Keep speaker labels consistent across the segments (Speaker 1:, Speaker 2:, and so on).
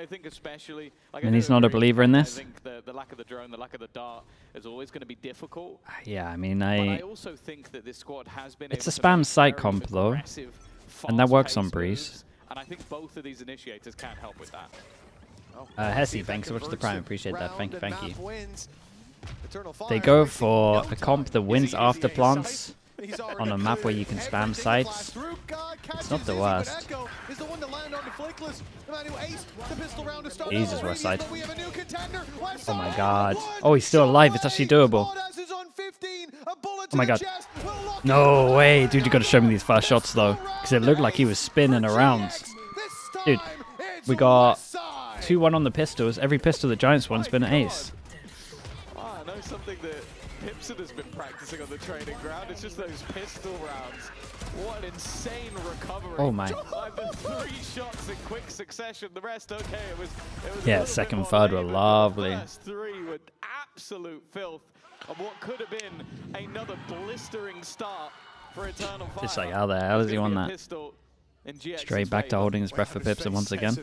Speaker 1: I think especially... Like,
Speaker 2: and he's not a believer in this.
Speaker 1: I think the lack of the drone, the lack of the dart is always going to be difficult.
Speaker 2: Yeah, I mean,
Speaker 1: But I also think that this squad has been
Speaker 2: it's
Speaker 1: able
Speaker 2: a
Speaker 1: to
Speaker 2: spam
Speaker 1: make
Speaker 2: site
Speaker 1: very
Speaker 2: comp, though.
Speaker 1: aggressive,
Speaker 2: And that works on
Speaker 1: fast-paced
Speaker 2: Breeze.
Speaker 1: moves, and I think both of these initiators can help with that.
Speaker 2: Hesse, thanks so much for the prime. Appreciate that. Thank you, thank you.
Speaker 3: Eternal
Speaker 2: They
Speaker 3: Fire
Speaker 2: go
Speaker 3: making
Speaker 2: for
Speaker 3: no
Speaker 2: a comp that
Speaker 3: time.
Speaker 2: wins after
Speaker 3: Easy
Speaker 2: plants
Speaker 3: He's
Speaker 2: on
Speaker 3: already
Speaker 2: a map where you can
Speaker 3: cleared
Speaker 2: spam
Speaker 3: every
Speaker 2: sites.
Speaker 3: single blast. God
Speaker 2: It's not
Speaker 3: catches
Speaker 2: the
Speaker 3: Izzy, but
Speaker 2: worst.
Speaker 3: Echo is the one to land on the Flickless. The man who aced the pistol round to start
Speaker 2: Jesus,
Speaker 3: out
Speaker 2: West
Speaker 3: radius,
Speaker 2: side.
Speaker 3: but we have a new contender. West
Speaker 2: Oh my
Speaker 3: side,
Speaker 2: god.
Speaker 3: one
Speaker 2: Oh, he's still alive. It's actually doable.
Speaker 3: Bottas is on 15. A bullet
Speaker 2: Oh my
Speaker 3: to the
Speaker 2: god.
Speaker 3: chest will lock it
Speaker 2: No
Speaker 3: up.
Speaker 2: way. Dude, you gotta show me these fast shots, though. Because it looked like he was spinning around.
Speaker 3: This
Speaker 2: Dude,
Speaker 3: time, it's
Speaker 2: we got
Speaker 3: West side.
Speaker 2: 2-1 on the pistols. Every pistol that Giants won's been an ace.
Speaker 1: Oh, I know something that Pipson has been practicing on the training ground. It's just those pistol rounds. What an insane recovery.
Speaker 2: Oh my.
Speaker 1: Like the 3 shots in quick succession. The rest, okay, it was
Speaker 2: Yeah,
Speaker 1: a little
Speaker 2: second,
Speaker 1: bit more
Speaker 2: third were
Speaker 1: labored, but
Speaker 2: lovely.
Speaker 1: The first 3 were absolute filth of what could have been another blistering start for Eternal Fire.
Speaker 2: Just like, how the hell has he won that?
Speaker 1: Pistol in GX's
Speaker 2: Straight back to
Speaker 1: favor.
Speaker 2: holding his breath for Pipson once again.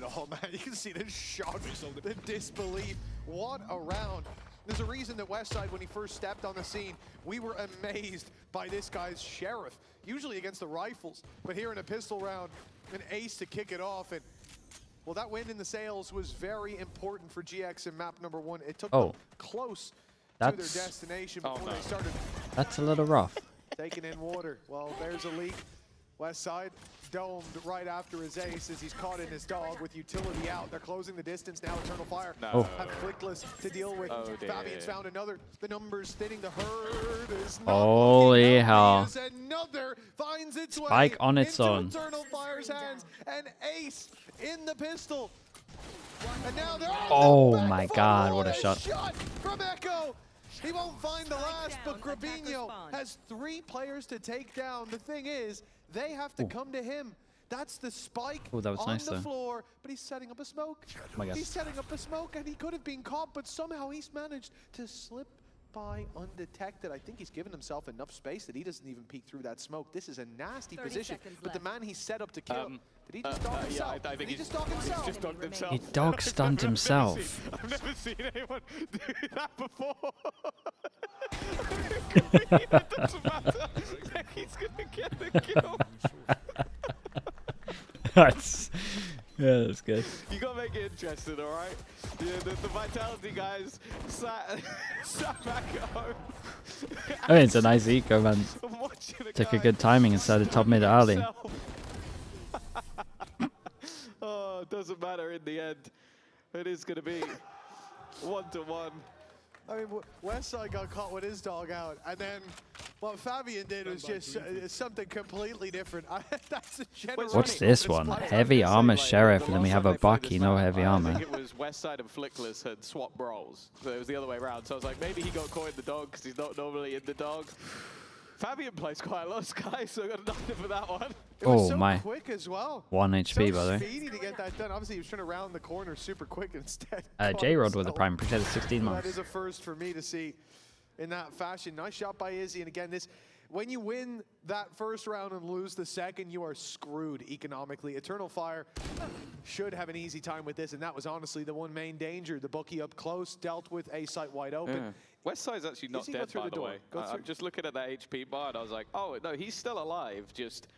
Speaker 3: You can see the shock, the disbelief. What a round. There's a reason that Westside, when he first stepped on the scene, we were amazed by this guy's sheriff. Usually against the rifles, but here in a pistol round, an ace to kick it off. And well, that win in the sales was very important for GX in map number 1. It took them close to their destination before they started.
Speaker 2: That's a little rough.
Speaker 3: Taking in water. Well, there's a leak. Westside domed right after his ace as he's caught in his dog with utility out. They're closing the distance now. Eternal Fire have Flickless to deal with. Fabian's found another. The numbers thinning. The herd is not
Speaker 2: Holy hell.
Speaker 3: Another finds its
Speaker 2: Spike
Speaker 3: way
Speaker 2: on its
Speaker 3: into
Speaker 2: own.
Speaker 3: Eternal Fire's hands. An ace in the pistol. And now they're
Speaker 2: Oh my god, what a shot.
Speaker 3: From Echo. He won't find the last, but Grabinho has 3 players to take down. The thing is, they have to come to him. That's the spike
Speaker 2: That was
Speaker 3: on
Speaker 2: nice,
Speaker 3: the
Speaker 2: though.
Speaker 3: floor, but he's setting up a smoke.
Speaker 2: Oh my God.
Speaker 3: He's setting up a smoke, and he could have been caught, but somehow he's managed to slip by undetected. I think he's given himself enough space that he doesn't even peek through that smoke. This is a nasty position, but the man he set up to kill, did he just dog himself?
Speaker 1: Yeah, I think
Speaker 3: he just dog himself?
Speaker 1: He's just dogged himself.
Speaker 2: He dog stunned himself.
Speaker 1: I've never seen anyone do that before. It doesn't matter. He's gonna get the kill.
Speaker 2: Yeah, that's good.
Speaker 1: You gotta make it interesting, all right? Yeah, the Vitality guys sat back at home.
Speaker 2: I mean, it's a nice eco, man. Took a good timing and started top mid early.
Speaker 1: Oh, it doesn't matter in the end. It is gonna be 1-1.
Speaker 3: I mean, Westside got caught with his dog out, and then what Fabian did was just something completely different. That's a general.
Speaker 2: What's this one? Heavy armor sheriff, and then we have a Bucky, no heavy armor.
Speaker 1: I think it was Westside and Flickless had swapped roles, so it was the other way around. So I was like, maybe he got caught in the dog because he's not normally in the dog. Fabian plays quite a lot, Sky, so I got nothing for that one.
Speaker 3: It was
Speaker 2: Oh
Speaker 3: so
Speaker 2: my.
Speaker 3: quick as well.
Speaker 2: 1 HP, by the way.
Speaker 3: Speedy to get that done. Obviously, he was trying to round the corner super quick instead.
Speaker 2: J-Rod with the prime, appreciate the 16
Speaker 3: That
Speaker 2: months.
Speaker 3: is a first for me to see in that fashion. Nice shot by Izzy. And again, when you win that first round and lose the second, you are screwed economically. Eternal Fire should have an easy time with this, and that was honestly the one main danger. The bookie up close dealt with a site wide open.
Speaker 1: Yeah. Westside's actually not dead, by the way. I'm just looking at that HP bar, and I was like, oh, no, he's still alive, just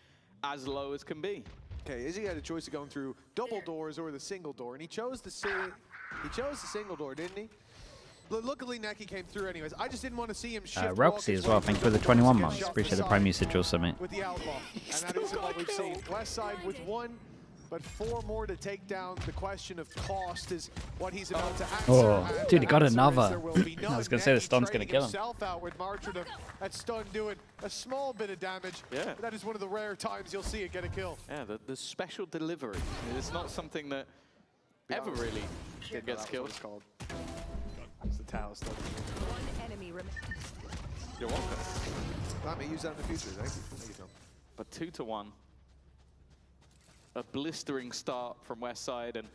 Speaker 1: as low as can be.
Speaker 3: Okay, Izzy had a choice of going through double doors or the single door, and he chose the single door, didn't he? Luckily, Neki came through anyways. I just didn't want to see him shift.
Speaker 2: Roxy as well, thank you for the 21 months. Appreciate the prime usage also, mate.
Speaker 3: With the outlaw, and that isn't what we've seen. Westside with 1, but 4 more to take down. The question of cost is what he's about to answer.
Speaker 2: Oh, dude, he got another.
Speaker 3: I
Speaker 2: was gonna say the stun's gonna kill him.
Speaker 3: Out with Martyrdom. That stun doing a small bit of damage.
Speaker 1: Yeah.
Speaker 3: That is one of the rare times you'll see it get a kill.
Speaker 1: Yeah, the special delivery. It's not something that ever really gets killed.
Speaker 3: It's called. It's the Tao stuff.
Speaker 4: One enemy remains.
Speaker 1: You're welcome.
Speaker 3: Let me use that in the future. Thank you. Thank you, Tom.
Speaker 1: But 2-1. A blistering start from Westside, and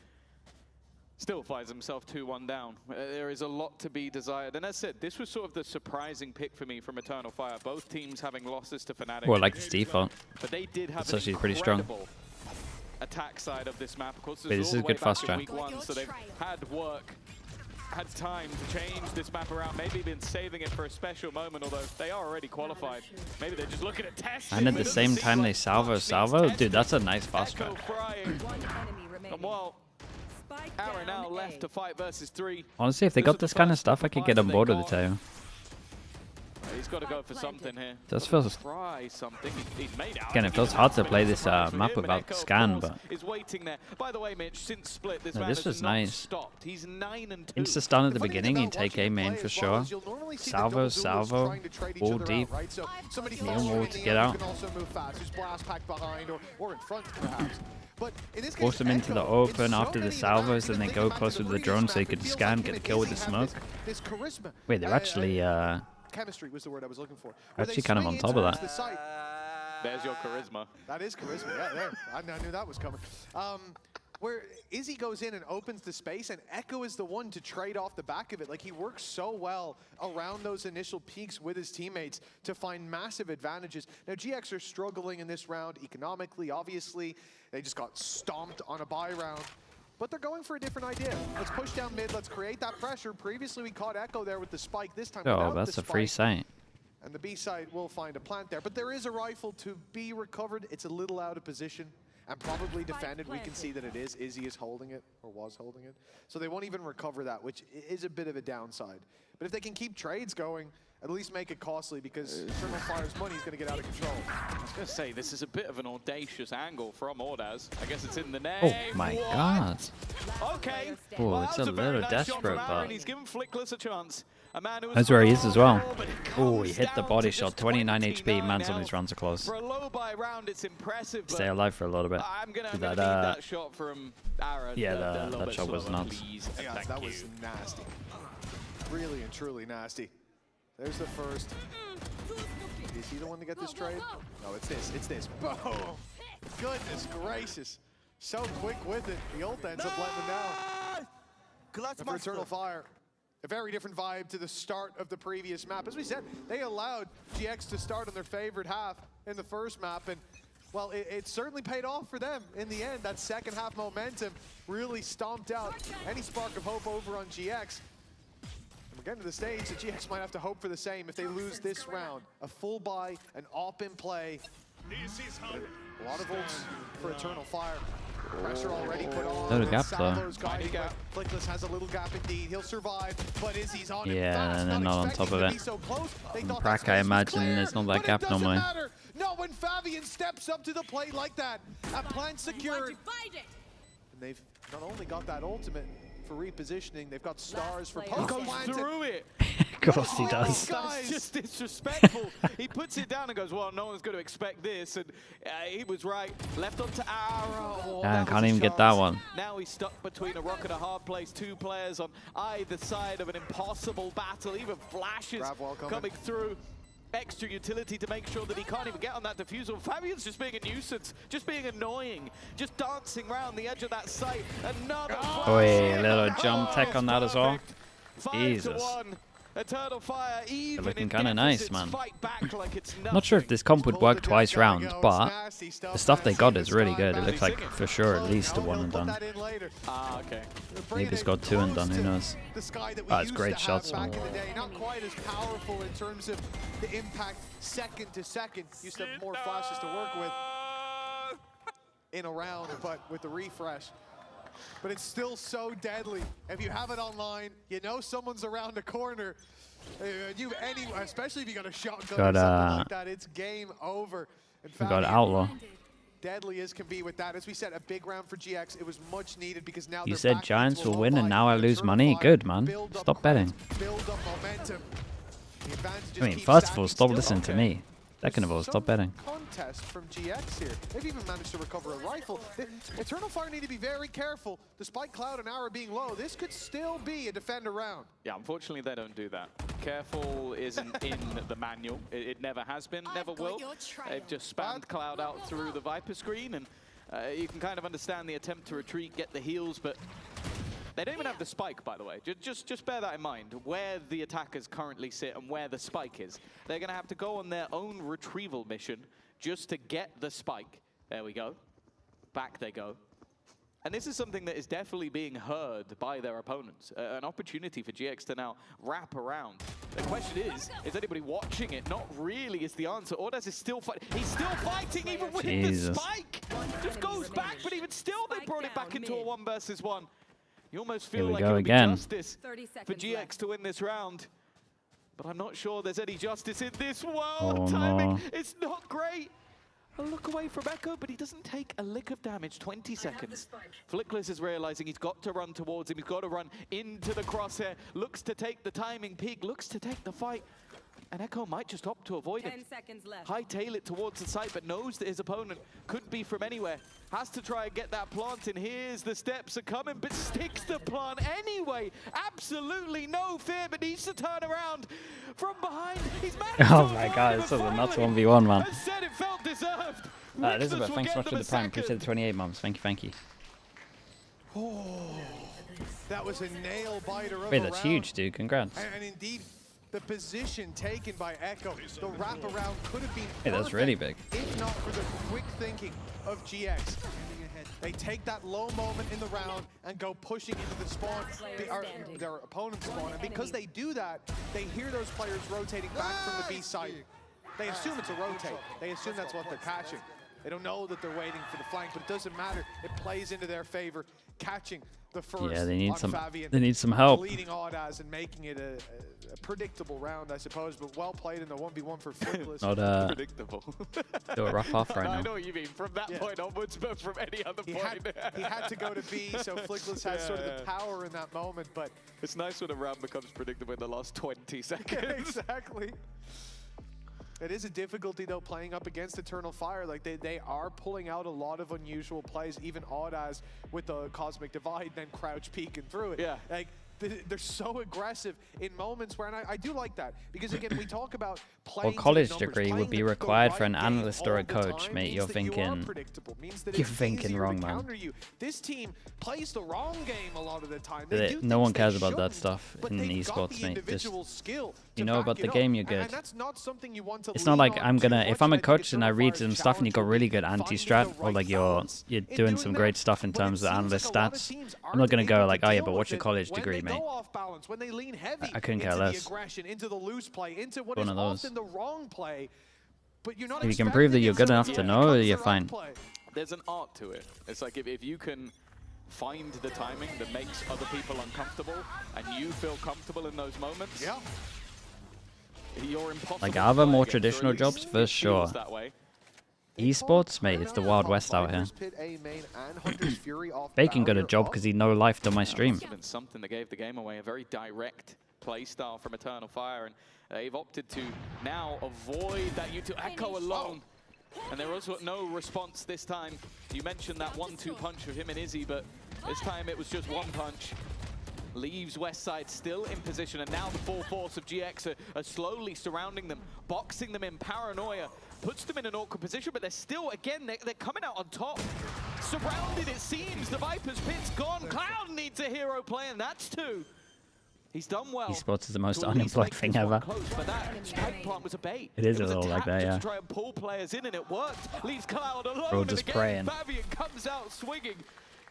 Speaker 1: still finds himself 2-1 down. There is a lot to be desired. And as I said, this was sort of the surprising pick for me from Eternal Fire. Both teams having losses to Fnatic.
Speaker 2: Well, like this default.
Speaker 1: But they did have
Speaker 2: It's actually pretty strong.
Speaker 1: attack side of this map. Of course,
Speaker 2: Wait, this is a good fast
Speaker 1: in
Speaker 2: strat.
Speaker 1: week 1, so they've had time to change this map around. Maybe been saving it for a special moment, although they are already qualified. Maybe they're just looking at testing.
Speaker 2: And at the same time they salvo. Dude, that's a nice fast strat.
Speaker 1: And well, Ara now left to fight versus 3.
Speaker 2: Honestly, if they got this kind of stuff, I could get on board with the tail.
Speaker 1: He's got to go for something here.
Speaker 2: This feels...
Speaker 1: Try something. He's made out.
Speaker 2: Again, it feels hard to play this map without scan, but...
Speaker 1: Is waiting there. By the way, Mitch, since split, this
Speaker 2: No, this was nice.
Speaker 1: Stopped. He's 9-2.
Speaker 2: Insta-stun at the beginning, you take A main for sure. Salvo, wall deep. Neon wall to get out. Force them into the open after the salvos, then they go close with the drone so you can scan, get the kill with the smoke. Wait, they're actually...
Speaker 3: Chemistry was the word I was looking for.
Speaker 2: Actually kind of on top of that.
Speaker 1: There's your charisma.
Speaker 3: That is charisma, yeah, there. I knew that was coming. Where Izzy goes in and opens the space, and Echo is the one to trade off the back of it. Like, he works so well around those initial peaks with his teammates to find massive advantages. Now, GX are struggling in this round economically, obviously. They just got stomped on a buy round. But they're going for a different idea. Let's push down mid, let's create that pressure. Previously, we caught Echo there with the spike. This time,
Speaker 2: oh, that's a free site.
Speaker 3: And the B side will find a plant there. But there is a rifle to be recovered. It's a little out of position and probably defended. We can see that it is. Izzy is holding it, or was holding it. So they won't even recover that, which is a bit of a downside. But if they can keep trades going, at least make it costly, because Eternal Fire's money is going to get out of control.
Speaker 1: I was going to say, this is a bit of an audacious angle from Ordaz. I guess it's in the name.
Speaker 2: Oh my god.
Speaker 1: Okay.
Speaker 2: Oh,
Speaker 1: well,
Speaker 2: it's a little desperate, but...
Speaker 1: He's given Flickless a chance. A man who
Speaker 2: That's where he is as well. Oh, he hit the body shot. 29 HP. Man, some of these runs are close.
Speaker 1: For a low buy round, it's impressive.
Speaker 2: Stay alive for a little bit.
Speaker 1: I'm gonna need that shot from Ara.
Speaker 2: Yeah, that shot was nuts.
Speaker 3: Yeah, that was nasty. Really and truly nasty. There's the first. Is he the one to get this trade? No, it's this. It's this. Boom! Goodness gracious. So quick with it. The ult ends up letting him down. For Eternal Fire, a very different vibe to the start of the previous map. As we said, they allowed GX to start on their favorite half in the first map, and well, it certainly paid off for them in the end. That second half momentum really stomped out any spark of hope over on GX. We're getting to the stage that GX might have to hope for the same if they lose this round. A full buy, an op in play. A lot of ults for Eternal Fire. Pressure already put on.
Speaker 2: Little gap though.
Speaker 3: Flickless has a little gap indeed. He'll survive, but Izzy's on
Speaker 2: it fast. And they're not on top of it.
Speaker 3: So
Speaker 2: Brack, I imagine there's not that gap normally.
Speaker 3: No, when Fabian steps up to the plate like that, a plant secured. And they've not only got that ultimate for repositioning, they've got stars for post.
Speaker 1: He goes through it.
Speaker 2: Of course he does.
Speaker 1: That's just disrespectful. He puts it down and goes, well, no one's going to expect this. And he was right. Left onto Ara. Oh,
Speaker 2: I can't even get that one.
Speaker 1: Now he's stuck between a rock and a hard place. 2 players on either side of an impossible battle. Even flashes coming through. Extra utility to make sure that he can't even get on that diffusal. Fabian's just being a nuisance, just being annoying, just dancing around the edge of that site. Another
Speaker 2: a little jump tech on that as well. Jesus.
Speaker 1: Eternal Fire,
Speaker 2: they're looking kind of nice, man. Not sure if this comp would work twice round, but the stuff they got is really good. It looks like for sure at least a 1 and done.
Speaker 1: Okay.
Speaker 2: Maybe it's got 2 and done, who knows. Oh, it's great shots, man.
Speaker 3: Not quite as powerful in terms of the impact second to second. Used to have more flashes to work with in a round, but with the refresh. But it's still so deadly. If you have it online, you know someone's around the corner. Especially if you got a shotgun or something like that, it's game over.
Speaker 2: We got Outlaw.
Speaker 3: Deadly as can be with that. As we said, a big round for GX. It was much needed because now
Speaker 2: you said Giants will win and now I lose money? Good, man. Stop betting.
Speaker 3: Build up momentum.
Speaker 2: I mean, first of all, stop listening to me. Second of all, stop betting.
Speaker 3: Contest from GX here. They've even managed to recover a rifle. Eternal Fire need to be very careful. Despite Cloud and Ara being low, this could still be a defender round.
Speaker 1: Yeah, unfortunately they don't do that. Careful isn't in the manual. It never has been, never will. They've just spammed Cloud out through the Viper screen, and you can kind of understand the attempt to retreat, get the heals, but they don't even have the spike, by the way. Just bear that in mind, where the attackers currently sit and where the spike is. They're going to have to go on their own retrieval mission just to get the spike. There we go. back they go. And this is something that is definitely being heard by their opponents. An opportunity for GX to now wrap around. The question is anybody watching it? Not really is the answer. Ordaz is still fighting. He's still fighting even with the spike. Just goes back, but even still they brought it back into a 1 versus 1. You almost feel like it would be justice for GX to win this round. But I'm not sure there's any justice in this world. Timing is not great. A look away from Echo, but he doesn't take a lick of damage. 20 seconds. Flickless is realizing he's got to run towards him. He's got to run into the crosshair. Looks to take the timing peak. Looks to take the fight. And Echo might just opt to avoid it.
Speaker 4: 10 seconds left.
Speaker 1: Hightail it towards the site, but knows that his opponent could be from anywhere. Has to try and get that plant in. Here's the steps are coming, but sticks the plant anyway. Absolutely no fear, but needs to turn around from behind. He's
Speaker 2: oh my god, this is a nuts 1v1, man.
Speaker 1: I said it felt deserved.
Speaker 2: Elizabeth, thanks so much for the prime. Appreciate the 28 months. Thank you, thank you.
Speaker 3: Oh, that was a nail biter of
Speaker 2: Wait, that's huge, dude. Congrats.
Speaker 3: And indeed, the position taken by Echo, the wraparound could have been
Speaker 2: Hey, that's really big.
Speaker 3: if not for the quick thinking of GX. They take that low moment in the round and go pushing into the spawn, their opponent's spawn. And because they do that, they hear those players rotating back from the B side. They assume it's a rotate. They assume that's what they're catching. They don't know that they're waiting for the flank, but it doesn't matter. It plays into their favor, catching the first.
Speaker 2: Yeah, they need some.
Speaker 3: Fabian,
Speaker 2: they need some help.
Speaker 3: Leading Ordaz and making it a predictable round, I suppose, but well played in the 1v1 for Flickless.
Speaker 2: Not
Speaker 1: predictable.
Speaker 2: Still a rough off right now.
Speaker 1: I know what you mean. From that point onwards, but from any other point.
Speaker 3: He had to go to B, so Flickless has sort of the power in that moment. But
Speaker 1: it's nice when a round becomes predictable in the last 20 seconds.
Speaker 3: Exactly. It is a difficulty, though, playing up against Eternal Fire. Like, they are pulling out a lot of unusual plays, even Ordaz with the Cosmic Divide, then crouch peeking through it.
Speaker 1: Yeah.
Speaker 3: Like, they're so aggressive in moments where, and I do like that, because again, we talk about playing.
Speaker 2: What college degree would be required for an analyst or a coach, mate? You're thinking wrong, man.
Speaker 3: This team plays the wrong game a lot of the time.
Speaker 2: No one cares about that stuff in esports, mate. Just, you know about the game, you're good.
Speaker 3: And that's not something you want to
Speaker 2: it's not like I'm gonna, if I'm a coach and I read some stuff and you got really good anti-strat, or like you're doing some great stuff in terms of analyst stats, I'm not gonna go like, oh yeah, but what's your college degree, mate?
Speaker 3: When they lean heavy
Speaker 2: I couldn't care
Speaker 3: into
Speaker 2: less.
Speaker 3: The aggression, into the loose play, into what
Speaker 2: One
Speaker 3: is
Speaker 2: of those.
Speaker 3: often the wrong play, but you're not
Speaker 2: if you can prove that you're good enough to know, you're fine.
Speaker 1: There's an art to it. It's like if you can find the timing that makes other people uncomfortable and you feel comfortable in those moments, you're impossible.
Speaker 2: Like other more traditional jobs, for sure. Esports, mate, it's the Wild West out here. Bacon got a job because he no life on my stream.
Speaker 1: Something that gave the game away, a very direct play style from Eternal Fire, and they've opted to now avoid that Echo alone. And there was no response this time. You mentioned that 1-2 punch of him and Izzy, but this time it was just one punch. Leaves Westside still in position, and now the full force of GX are slowly surrounding them, boxing them in paranoia, puts them in an awkward position, but they're still, again, they're coming out on top. Surrounded, it seems. The Viper's pit's gone. Cloud needs a hero play, and that's 2. He's done well.
Speaker 2: Esports is the most unemployed thing ever.
Speaker 1: It
Speaker 2: is a little like that, yeah.
Speaker 1: To try and pull players in, and it worked. Leaves Cloud alone.
Speaker 2: Bro, just praying.
Speaker 1: Fabian comes out swinging.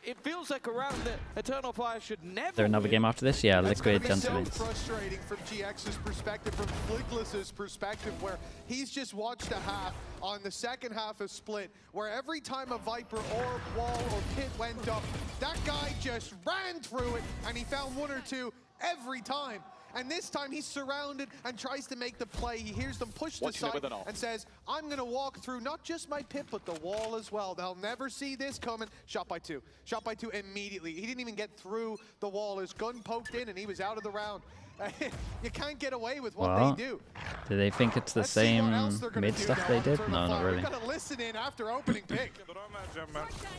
Speaker 1: It feels like a round that Eternal Fire should never.
Speaker 2: Is there another game after this? Yeah, Liquid Gentlemen.
Speaker 3: It's so frustrating from GX's perspective, from Flickless's perspective, where he's just watched a half on the second half of Split, where every time a Viper or wall or pit went up, that guy just ran through it, and he found 1 or 2 every time. And this time he's surrounded and tries to make the play. He hears them push the side and says, I'm going to walk through not just my pit, but the wall as well. They'll never see this coming. Shot by 2. Shot by 2 immediately. He didn't even get through the wall. His gun poked in and he was out of the round. You can't get away with what they do.
Speaker 2: Do they think it's the same mid stuff they did? No, not really.
Speaker 3: Listen in after opening pick.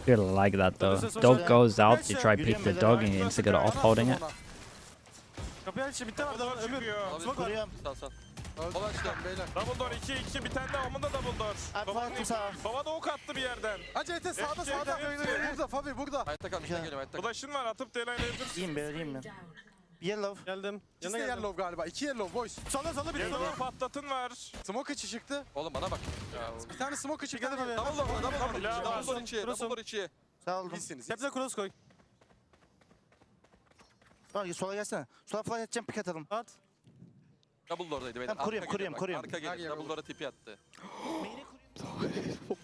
Speaker 2: You're like that though. Dog goes out, you try to pick the dog and you instantly got off holding it.
Speaker 5: Kapıyı aç bir tane daha öbür. Smoke var. Double door 2-2 bir tane daha onun da double door. Baba da ok attı bir yerden.
Speaker 3: Acele sağda. Burada Fabi burada.
Speaker 5: Flash'ın var atıp delaylayabilirsin.
Speaker 6: İyiyim ben.
Speaker 4: Yellow.
Speaker 5: Geldim.
Speaker 3: İkisi de
Speaker 5: Yana geldim.
Speaker 3: yellow galiba. 2 yellow boys.
Speaker 4: Sola bir
Speaker 5: Yellow patlatın var.
Speaker 3: Smoke içi çıktı.
Speaker 6: Oğlum bana bak.
Speaker 3: Bir tane smoke içi
Speaker 4: Geldim
Speaker 3: geldi.
Speaker 4: abi.
Speaker 6: Double door, double door,
Speaker 5: Ya,
Speaker 6: double door içi,
Speaker 4: cross'um.
Speaker 6: double door içi.
Speaker 4: Sağ olun.
Speaker 3: İyisiniz.
Speaker 4: Tepede cross koy. Bak sola gelsene. Sola flash atacağım, pick atalım.
Speaker 5: At.
Speaker 6: Double door'daydı beyler.
Speaker 4: Tamam, kuruyorum,
Speaker 6: Arka
Speaker 4: kuruyorum,
Speaker 6: gelir bak,
Speaker 4: kuruyorum.
Speaker 6: Arka gelir. Double door'a tipi attı.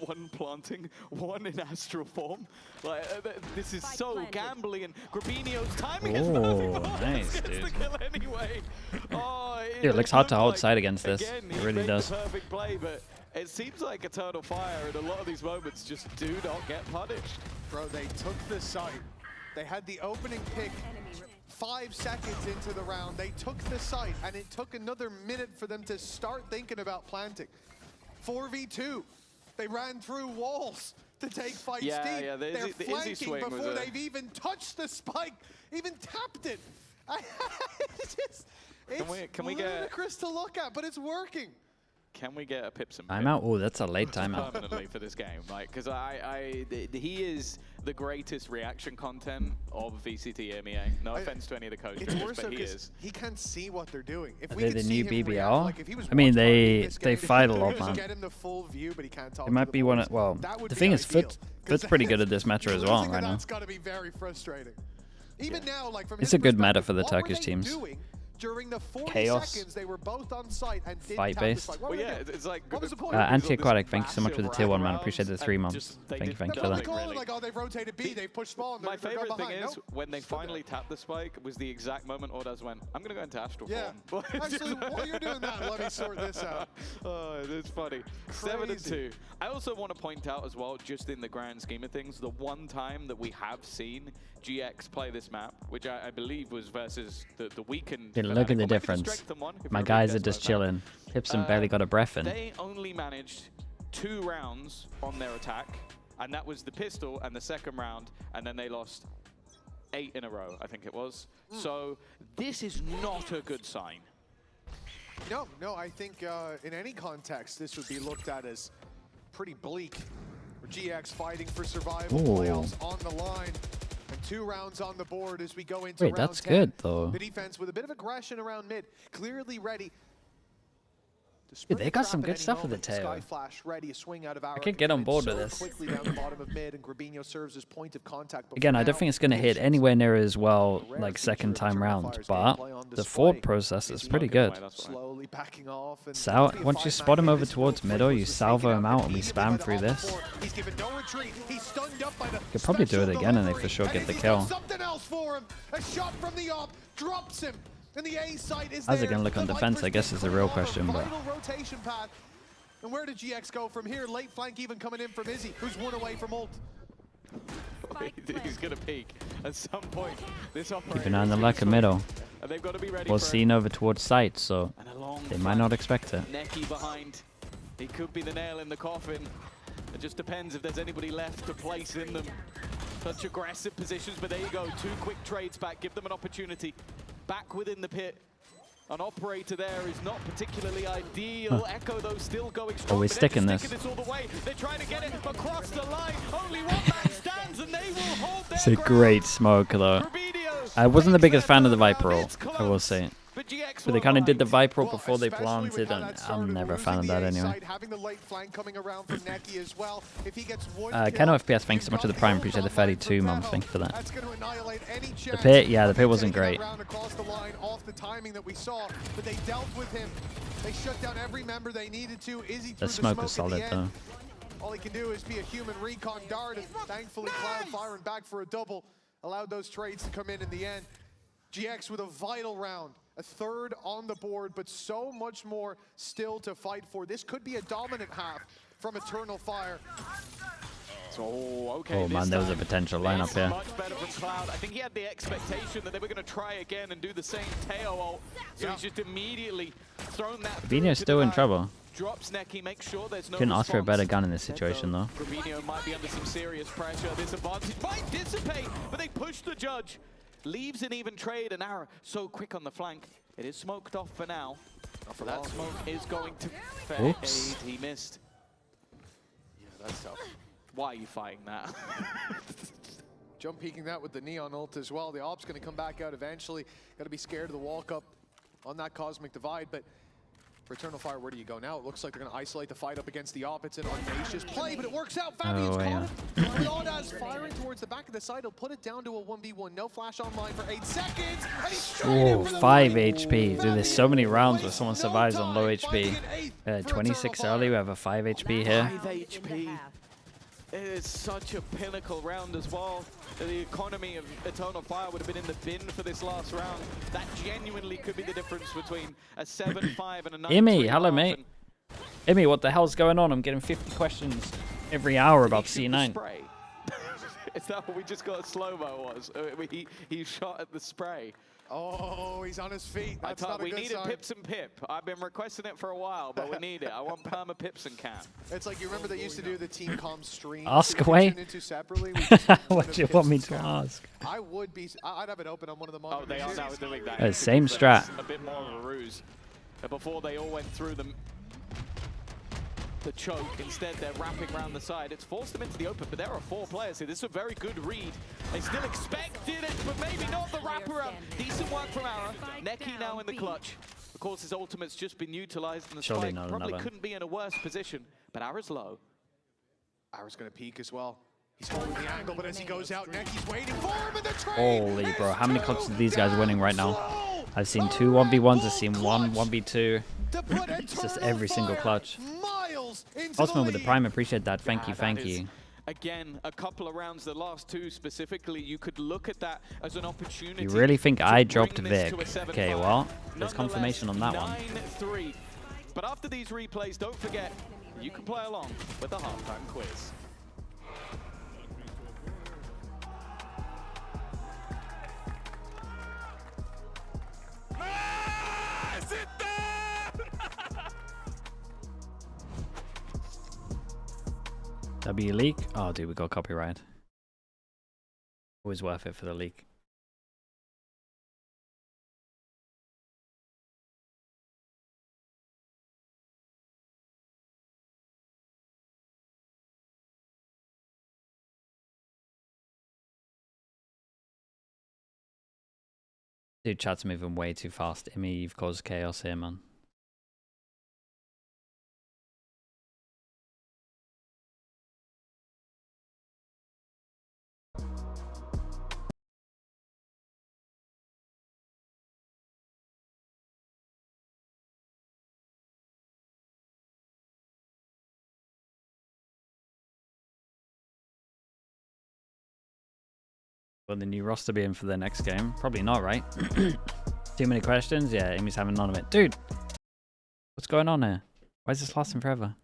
Speaker 1: One planting, one in astral form. Like this is so gambly, and Grabinio's timing is perfect.
Speaker 2: Oh,
Speaker 1: but
Speaker 2: nice,
Speaker 1: gets the
Speaker 2: dude.
Speaker 1: kill anyway. Oh,
Speaker 2: Dude, it looks hard to hold
Speaker 1: looked
Speaker 2: side against this.
Speaker 1: Again,
Speaker 2: It
Speaker 1: he
Speaker 2: really
Speaker 1: made
Speaker 2: does.
Speaker 1: the perfect play, but it seems like Eternal Fire in a lot of these moments just do not get punished.
Speaker 3: Bro, they took the site. They had the opening pick 5 seconds into the round. They took the site, and it took another minute for them to start thinking about planting. 4v2. They ran through walls to take fights
Speaker 1: Yeah,
Speaker 3: deep.
Speaker 1: yeah, the
Speaker 3: They're
Speaker 1: Izzy
Speaker 3: flanking
Speaker 1: swing was
Speaker 3: before
Speaker 1: a-
Speaker 3: they've even touched the spike, even tapped it. It's
Speaker 1: can we get-
Speaker 3: ludicrous to look at, but it's working.
Speaker 1: Can we get a pips and
Speaker 2: Timeout? Oh, that's a late timeout.
Speaker 1: permanently for this game, like, because he is the greatest reaction content of VCT EMEA. No offense to any of the coaches,
Speaker 3: It's worse
Speaker 1: but he
Speaker 3: because
Speaker 1: is.
Speaker 3: he can't see what they're doing. If
Speaker 2: Are
Speaker 3: we
Speaker 2: they
Speaker 3: could
Speaker 2: the
Speaker 3: see
Speaker 2: new
Speaker 3: him react,
Speaker 2: BBL?
Speaker 3: like if he was
Speaker 2: I mean,
Speaker 3: watching
Speaker 2: they
Speaker 3: this game,
Speaker 2: fight a lot,
Speaker 3: just
Speaker 2: man.
Speaker 3: Get him the full view, but he can't talk.
Speaker 2: It might be one of, well,
Speaker 3: That would
Speaker 2: the
Speaker 3: be
Speaker 2: thing is,
Speaker 3: ideal,
Speaker 2: Foot's pretty good at this meta as well
Speaker 3: losing to
Speaker 2: right now.
Speaker 3: That's got to be very frustrating. Even now, like from
Speaker 2: It's
Speaker 3: his
Speaker 2: a good meta
Speaker 3: perspective,
Speaker 2: for the
Speaker 3: what were
Speaker 2: Turkish
Speaker 3: they
Speaker 2: teams.
Speaker 3: doing during the 40
Speaker 2: Chaos.
Speaker 3: seconds they were both on site and did
Speaker 2: Fight-based.
Speaker 3: tap the spike? What
Speaker 1: Well,
Speaker 3: were they
Speaker 1: yeah,
Speaker 3: doing?
Speaker 1: it's like
Speaker 3: What was the point?
Speaker 2: Anti-aquatic, thank you so much for the tier 1, man.
Speaker 1: rounds
Speaker 2: Appreciate the
Speaker 1: and
Speaker 2: 3 months.
Speaker 1: just they
Speaker 2: Thank you
Speaker 1: did
Speaker 2: for
Speaker 3: They're
Speaker 2: that.
Speaker 3: calling
Speaker 1: really.
Speaker 3: like, oh, they've rotated B, they've pushed small, and
Speaker 1: My
Speaker 3: they're gone
Speaker 1: favorite thing
Speaker 3: behind.
Speaker 1: is
Speaker 3: Nope.
Speaker 1: when they
Speaker 3: Still
Speaker 1: finally
Speaker 3: good.
Speaker 1: tapped the spike was the exact moment Ordaz went, I'm going to go into astral
Speaker 3: Yeah.
Speaker 1: form.
Speaker 3: Actually, while you're doing that, let me sort this out.
Speaker 1: Oh, it's funny.
Speaker 3: Crazy.
Speaker 1: 7-2. I also want to point out as well, just in the grand scheme of things, the one time that we have seen GX play this map, which I believe was versus the weakened.
Speaker 2: Dude,
Speaker 1: Fnatic,
Speaker 2: look at the
Speaker 1: or maybe the
Speaker 2: difference.
Speaker 1: strengthened one, if
Speaker 2: My
Speaker 1: you're a
Speaker 2: guys are
Speaker 1: big
Speaker 2: just
Speaker 1: Desmo fan.
Speaker 2: chilling. Hipson barely got a breath in.
Speaker 1: They only managed 2 rounds on their attack, and that was the pistol and the second round, and then they lost 8 in a row, I think it was. So this is not a good sign.
Speaker 3: No, I think in any context, this would be looked at as pretty bleak. GX fighting for survival,
Speaker 2: Ooh.
Speaker 3: playoffs on the line, and 2 rounds on the board as we go into
Speaker 2: Wait,
Speaker 3: round
Speaker 2: that's
Speaker 3: 10.
Speaker 2: good, though.
Speaker 3: The defense with a bit of aggression around mid, clearly ready. to
Speaker 2: Dude, they
Speaker 3: spring
Speaker 2: got
Speaker 3: a
Speaker 2: some
Speaker 3: trap at
Speaker 2: good
Speaker 3: any
Speaker 2: stuff with the
Speaker 3: moment.
Speaker 2: Teo.
Speaker 3: Sky Flash ready, a swing out of our
Speaker 2: I could get on board with
Speaker 3: so
Speaker 2: this.
Speaker 3: quickly down the bottom of mid, and Grabinho serves as point of contact. But
Speaker 2: Again,
Speaker 3: for
Speaker 2: I don't
Speaker 3: now,
Speaker 2: think it's going to hit
Speaker 3: patience.
Speaker 2: anywhere near as well,
Speaker 3: Rare
Speaker 2: like,
Speaker 3: feature
Speaker 2: second
Speaker 3: of
Speaker 2: time
Speaker 3: Eternal
Speaker 2: round,
Speaker 3: Fire's
Speaker 2: but
Speaker 3: gameplay on
Speaker 2: the
Speaker 3: display.
Speaker 2: forward process is pretty good.
Speaker 3: Slowly backing off. And
Speaker 2: Sal
Speaker 3: it'll be a
Speaker 2: once you
Speaker 3: 5-man
Speaker 2: spot him
Speaker 3: hit.
Speaker 2: over
Speaker 3: This
Speaker 2: towards
Speaker 3: little
Speaker 2: middle,
Speaker 3: flick
Speaker 2: you
Speaker 3: was
Speaker 2: salvo
Speaker 3: taken
Speaker 2: him
Speaker 3: out
Speaker 2: out, and we
Speaker 3: immediately
Speaker 2: spam
Speaker 3: by the
Speaker 2: through
Speaker 3: hop
Speaker 2: this.
Speaker 3: before. He's given no retreat. He's stunned up by the
Speaker 2: Could probably do it
Speaker 3: special
Speaker 2: again, and they for
Speaker 3: delivery.
Speaker 2: sure
Speaker 3: And
Speaker 2: get the
Speaker 3: he's
Speaker 2: kill.
Speaker 3: got something else for him. A shot from the op drops him. And the A site is
Speaker 2: How's it
Speaker 3: there.
Speaker 2: gonna look on
Speaker 3: The
Speaker 2: defense, I
Speaker 3: Vipers
Speaker 2: guess,
Speaker 3: get
Speaker 2: is the
Speaker 3: clean
Speaker 2: real
Speaker 3: off a
Speaker 2: question, but-
Speaker 3: vital rotation path. And where did GX go from here? Late flank even coming in from Izzy, who's 1 away from ult.
Speaker 1: He's going to peak at some point. This
Speaker 2: Keep an eye on the lack of middle.
Speaker 1: And they've got to be ready
Speaker 2: Was
Speaker 1: for
Speaker 2: seen over towards sight, so
Speaker 1: and a long
Speaker 2: they might not expect it.
Speaker 1: Necky behind. He could be the nail in the coffin. It just depends if there's anybody left to place in them. Such aggressive positions, but there you go. 2 quick trades back. Give them an opportunity. Back within the pit. An operator there is not particularly ideal. Echo, though, still going strong.
Speaker 2: we're
Speaker 1: but they're
Speaker 2: sticking
Speaker 1: just
Speaker 2: this.
Speaker 1: sticking all the way. They're trying to get it across the line. Only one man stands, and they will hold their
Speaker 2: It's a
Speaker 1: ground.
Speaker 2: great smoke, though.
Speaker 1: Rubinho
Speaker 2: I wasn't the
Speaker 1: takes
Speaker 2: biggest
Speaker 1: their
Speaker 2: fan of the
Speaker 1: third
Speaker 2: Viper
Speaker 1: round.
Speaker 2: ult,
Speaker 1: It's
Speaker 2: I will
Speaker 1: close,
Speaker 2: say.
Speaker 1: but GX
Speaker 2: So they
Speaker 1: were
Speaker 2: kind of did the
Speaker 1: alive.
Speaker 2: Viper ult
Speaker 3: Well,
Speaker 2: before they
Speaker 3: especially with
Speaker 2: planted,
Speaker 3: how
Speaker 2: and
Speaker 3: that
Speaker 2: I'm
Speaker 3: started,
Speaker 2: never a
Speaker 3: losing
Speaker 2: fan of
Speaker 3: the
Speaker 2: that
Speaker 3: A
Speaker 2: anyway.
Speaker 3: side, having the late flank coming around from Necky as well. If he gets one
Speaker 2: Keno
Speaker 3: kill,
Speaker 2: FPS, thanks so
Speaker 3: you've
Speaker 2: much for the
Speaker 3: got
Speaker 2: Prime.
Speaker 3: ult
Speaker 2: Appreciate the
Speaker 3: online
Speaker 2: 32
Speaker 3: from
Speaker 2: months.
Speaker 3: Teho.
Speaker 2: Thank you for that.
Speaker 3: That's going to annihilate any
Speaker 2: The
Speaker 3: chance
Speaker 2: pit, yeah, the
Speaker 3: of
Speaker 2: pit wasn't
Speaker 3: taking that
Speaker 2: great.
Speaker 3: round across the line off the timing that we saw, but they dealt with him. They shut down every member they needed to. Izzy threw
Speaker 2: The smoke was
Speaker 3: smoke at
Speaker 2: solid,
Speaker 3: the
Speaker 2: though.
Speaker 3: end. All he can do is be a human recon dart, and thankfully Cloud firing back for a double allowed those trades to come in the end. GX with a vital round, a 3rd on the board, but so much more still to fight for. This could be a dominant half from Eternal Fire.
Speaker 1: So, okay,
Speaker 2: Oh man,
Speaker 1: this
Speaker 2: there was a
Speaker 1: time
Speaker 2: potential lineup
Speaker 1: it's
Speaker 2: here.
Speaker 1: much better from Cloud. I think he had the expectation that they were going to try again and do the same Teo ult. So he's just immediately thrown that.
Speaker 2: Fabinho's still in trouble.
Speaker 1: Drops Necky, makes sure there's no
Speaker 2: Couldn't ask for a
Speaker 1: response.
Speaker 2: better gun in this situation, though.
Speaker 1: Grabinho might be under some serious pressure. This advantage might dissipate, but they push the judge. Leaves an even trade, and Ara so quick on the flank. It is smoked off for now. That smoke is going to fair
Speaker 2: Oops.
Speaker 1: aid. He missed. Yeah, that's tough. Why are you fighting that?
Speaker 3: Jump peeking that with the Neon ult as well. The Op's going to come back out eventually. Got to be scared of the walk up on that Cosmic Divide, but for Eternal Fire, where do you go now? It looks like they're going to isolate the fight up against the Op. It's an audacious play, but it works out. Fabian's caught it. Leona's firing towards the back of the site. He'll put it down to a 1v1. No flash online for 8 seconds. And he's straight in for the
Speaker 2: 5
Speaker 3: lead.
Speaker 2: HP. Dude, there's so many rounds where someone survives on low HP. 26 early, we have a 5 HP here.
Speaker 1: 5 HP. It is such a pinnacle round as well. The economy of Eternal Fire would have been in the bin for this last round. That genuinely could be the difference between a 7-5 and a 9-3.
Speaker 2: Imi, hello mate. Imi, what the hell's going on? I'm getting 50 questions every hour about C9.
Speaker 1: Is that what we just got a slow-mo was? He shot at the spray.
Speaker 3: Oh, he's on his feet. That's not a
Speaker 1: we
Speaker 3: good
Speaker 1: need
Speaker 3: sign.
Speaker 1: a Pips and Pip. I've been requesting it for a while, but we need it. I want Perma Pips and Cap.
Speaker 3: It's like, you remember they used to do the Team Com stream.
Speaker 2: Ask away.
Speaker 3: Into separately.
Speaker 2: What do you want me to ask?
Speaker 3: I would be. I'd have it open on one of the monitors.
Speaker 1: Oh, they are now doing that.
Speaker 2: Same strat.
Speaker 1: A bit more of a ruse. Before they all went through the choke. Instead, they're wrapping around the side. It's forced them into the open, but there are 4 players here. This is a very good read. They still expected it, but maybe not the wraparound. Decent work from Ara. Neki now in the clutch. Of course, his ultimate's just been utilized, and the
Speaker 2: Surely
Speaker 1: spike
Speaker 2: not
Speaker 1: probably
Speaker 2: another.
Speaker 1: couldn't be in a worse position. But Ara's low.
Speaker 3: Ara's going to peek as well. He's holding the angle, but as he goes out, Neki's waiting for him in the train.
Speaker 2: Holy bro, how many clutches are these guys winning right now? I've seen 2 1v1s, I've seen 1 1v2. It's just every single clutch. Osman with the prime, appreciate that. Thank you, thank you.
Speaker 1: Again, a couple of rounds, the last 2 specifically, you could look at that as an opportunity.
Speaker 2: You really think I dropped
Speaker 1: bring this
Speaker 2: Vic?
Speaker 1: to a 7-5.
Speaker 2: Okay, well, there's confirmation on that one.
Speaker 1: 9-3. But after these replays, don't forget, you can play along with the halftime quiz.
Speaker 2: W leak? Oh, dude, we got copyright. Always worth it for the leak. Dude, chat's moving way too fast. Imi, you've caused chaos here, man. Will the new roster be in for the next game? Probably not, right? Too many questions? Yeah, Amy's having none of it. Dude, what's going on here? Why is this lasting forever?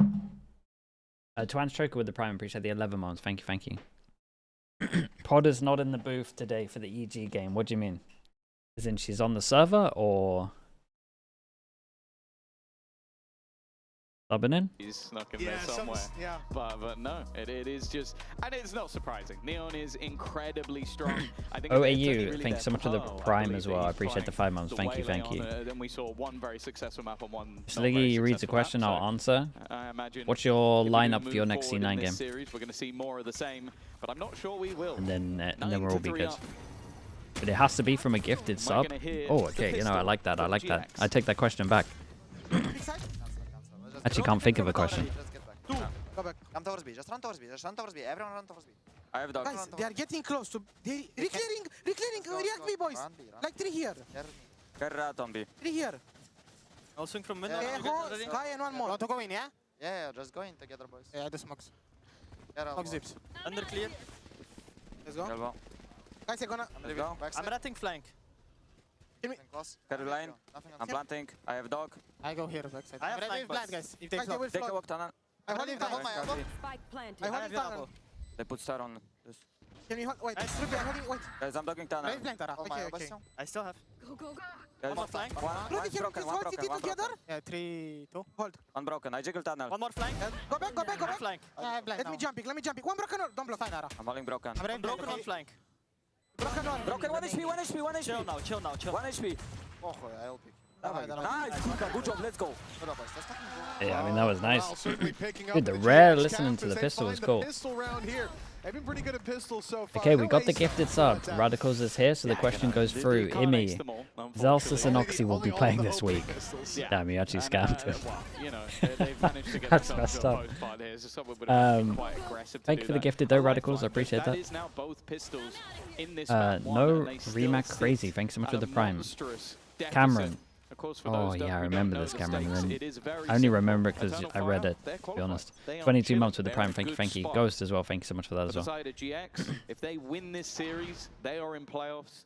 Speaker 2: Twan's Choker with the prime. Appreciate the 11 months. Thank you, thank you. Podder's not in the booth today for the EG game. What do you mean? As in she's on the server or subbing in?
Speaker 1: He's snuck in there somewhere.
Speaker 3: Yeah.
Speaker 1: But no, it is just, and it's not surprising. Neon is incredibly strong. I think
Speaker 2: OAU, thanks so much for the prime as well. I appreciate the 5 months. Thank you, thank you.
Speaker 1: Then we saw one very successful map on one.
Speaker 2: Sliggy reads a question, I'll answer.
Speaker 1: I imagine.
Speaker 2: What's your
Speaker 1: if we
Speaker 2: lineup
Speaker 1: move
Speaker 2: for your next
Speaker 1: forward in
Speaker 2: C9
Speaker 1: this
Speaker 2: game?
Speaker 1: Series, we're going to see more of the same, but I'm not sure we will.
Speaker 2: And then we'll all be
Speaker 1: 9-3
Speaker 2: good.
Speaker 1: up.
Speaker 2: But it has to be from a gifted sub. Oh, okay. You know, I like that. I like that. I take that question back. Actually, can't think of a question.
Speaker 4: Go back. Come towards B. Just run towards B. Just run towards B. Everyone run towards B.
Speaker 6: I have dog.
Speaker 7: Guys, they are getting close to. Reclearing, react me, boys.
Speaker 4: Run B, run.
Speaker 7: Like 3 here.
Speaker 6: Get rat on B.
Speaker 7: 3 here.
Speaker 5: I'll swing from mid.
Speaker 4: Yeah.
Speaker 7: Guy and one more. Want to go in, yeah?
Speaker 4: Yeah, just go in together, boys.
Speaker 7: Yeah, the smokes.
Speaker 4: Get
Speaker 7: Smoke zips.
Speaker 5: Under clear.
Speaker 7: Let's go.
Speaker 6: Elbow.
Speaker 7: Guys, I'm gonna.
Speaker 6: Let's go.
Speaker 5: I'm ratting flank.
Speaker 6: Caroline. I'm planting. I have dog.
Speaker 7: I go here, backside.
Speaker 5: I have
Speaker 7: I'm ready
Speaker 5: flank,
Speaker 7: with blind,
Speaker 5: boys.
Speaker 7: guys. If they
Speaker 5: Take
Speaker 7: flop.
Speaker 5: a walk tunnel.
Speaker 7: I hold him
Speaker 4: Hold
Speaker 7: tunnel.
Speaker 4: my elbow.
Speaker 8: Spike planted.
Speaker 7: I
Speaker 5: I
Speaker 7: hold
Speaker 5: have
Speaker 7: him tunnel.
Speaker 5: elbow.
Speaker 6: They put star on this.
Speaker 7: Can you hold? Wait, Ruby, I'm holding. Wait.
Speaker 6: Guys, I'm dogging tunnel.
Speaker 7: Raise blind, Tara.
Speaker 4: Hold my
Speaker 7: Okay,
Speaker 4: elbow.
Speaker 7: okay.
Speaker 5: I still have.
Speaker 8: Go, go, go.
Speaker 6: Guys,
Speaker 5: One more flank.
Speaker 7: Ruby, can we hold CT together?
Speaker 5: Yeah, 3, 2.
Speaker 7: Hold.
Speaker 6: One broken. I jiggle tunnel.
Speaker 5: One more flank.
Speaker 7: Go back, go back, go
Speaker 5: One
Speaker 7: back.
Speaker 5: flank.
Speaker 7: Yeah, I have blind. Let me jump it. One broken or don't block. Fine, Ara.
Speaker 6: I'm holding broken.
Speaker 7: I'm ready.
Speaker 5: Broken one flank.
Speaker 7: Broken one.
Speaker 6: Broken 1 HP, 1 HP, 1
Speaker 5: Chill
Speaker 6: HP.
Speaker 5: now, chill now, chill.
Speaker 6: 1 HP.
Speaker 4: Oh, I'll pick.
Speaker 6: Nice. Good job. Let's go.
Speaker 2: Yeah, I mean, that was nice.
Speaker 3: Well, certainly picking up
Speaker 2: Dude, the
Speaker 3: the
Speaker 2: rare
Speaker 3: GIANTX
Speaker 2: listening
Speaker 3: cap
Speaker 2: to
Speaker 3: as
Speaker 2: the
Speaker 3: they
Speaker 2: pistol
Speaker 3: find
Speaker 2: was
Speaker 3: the
Speaker 2: cool.
Speaker 3: pistol round here. They've been pretty good at pistols so far.
Speaker 2: Okay, we
Speaker 3: No
Speaker 2: got the
Speaker 3: ace
Speaker 2: gifted
Speaker 3: out,
Speaker 2: sub.
Speaker 3: but,
Speaker 2: Radicals is here, so the question goes through.
Speaker 1: You can't ace
Speaker 2: Imi,
Speaker 1: them all,
Speaker 2: Zelsus and
Speaker 1: unfortunately.
Speaker 2: Oxy will be
Speaker 3: only
Speaker 2: playing
Speaker 3: all
Speaker 2: this
Speaker 3: the
Speaker 2: week.
Speaker 3: pistols.
Speaker 1: Yeah.
Speaker 2: Damn, you actually
Speaker 1: And,
Speaker 2: scammed him.
Speaker 1: well, you know, they've managed to get
Speaker 2: That's
Speaker 1: themselves
Speaker 2: messed
Speaker 1: to a
Speaker 2: up.
Speaker 1: post part here. So someone would have been quite aggressive to
Speaker 2: Thank
Speaker 1: do
Speaker 2: you for the
Speaker 1: that.
Speaker 2: gifted though,
Speaker 1: Alright,
Speaker 2: Radicals. I
Speaker 1: fine,
Speaker 2: appreciate
Speaker 1: but
Speaker 2: that.
Speaker 1: That is now both pistols in this map one,
Speaker 2: No
Speaker 1: and they still
Speaker 2: Remac
Speaker 1: sit
Speaker 2: Crazy. Thanks so much
Speaker 1: at
Speaker 2: for
Speaker 1: a
Speaker 2: the prime.
Speaker 1: monstrous deficit.
Speaker 2: Cameron.
Speaker 1: Of course, for
Speaker 2: Oh
Speaker 1: those
Speaker 2: yeah, I
Speaker 1: who don't
Speaker 2: remember
Speaker 1: know
Speaker 2: this,
Speaker 1: the
Speaker 2: Cameron.
Speaker 1: stakes,
Speaker 2: And
Speaker 1: it is very
Speaker 2: I only
Speaker 1: simple.
Speaker 2: remember it because
Speaker 1: Eternal
Speaker 2: I read
Speaker 1: Fire,
Speaker 2: it,
Speaker 1: they're
Speaker 2: to be
Speaker 1: qualified.
Speaker 2: honest.
Speaker 1: They are
Speaker 2: 22
Speaker 1: chilling.
Speaker 2: months with the
Speaker 1: They're
Speaker 2: prime.
Speaker 1: in a
Speaker 2: Thank you,
Speaker 1: good
Speaker 2: thank you.
Speaker 1: spot.
Speaker 2: Ghost as well. Thank you so much for that
Speaker 1: For
Speaker 2: as
Speaker 1: the
Speaker 2: well.
Speaker 1: side of GX, if they win this series, they are in playoffs.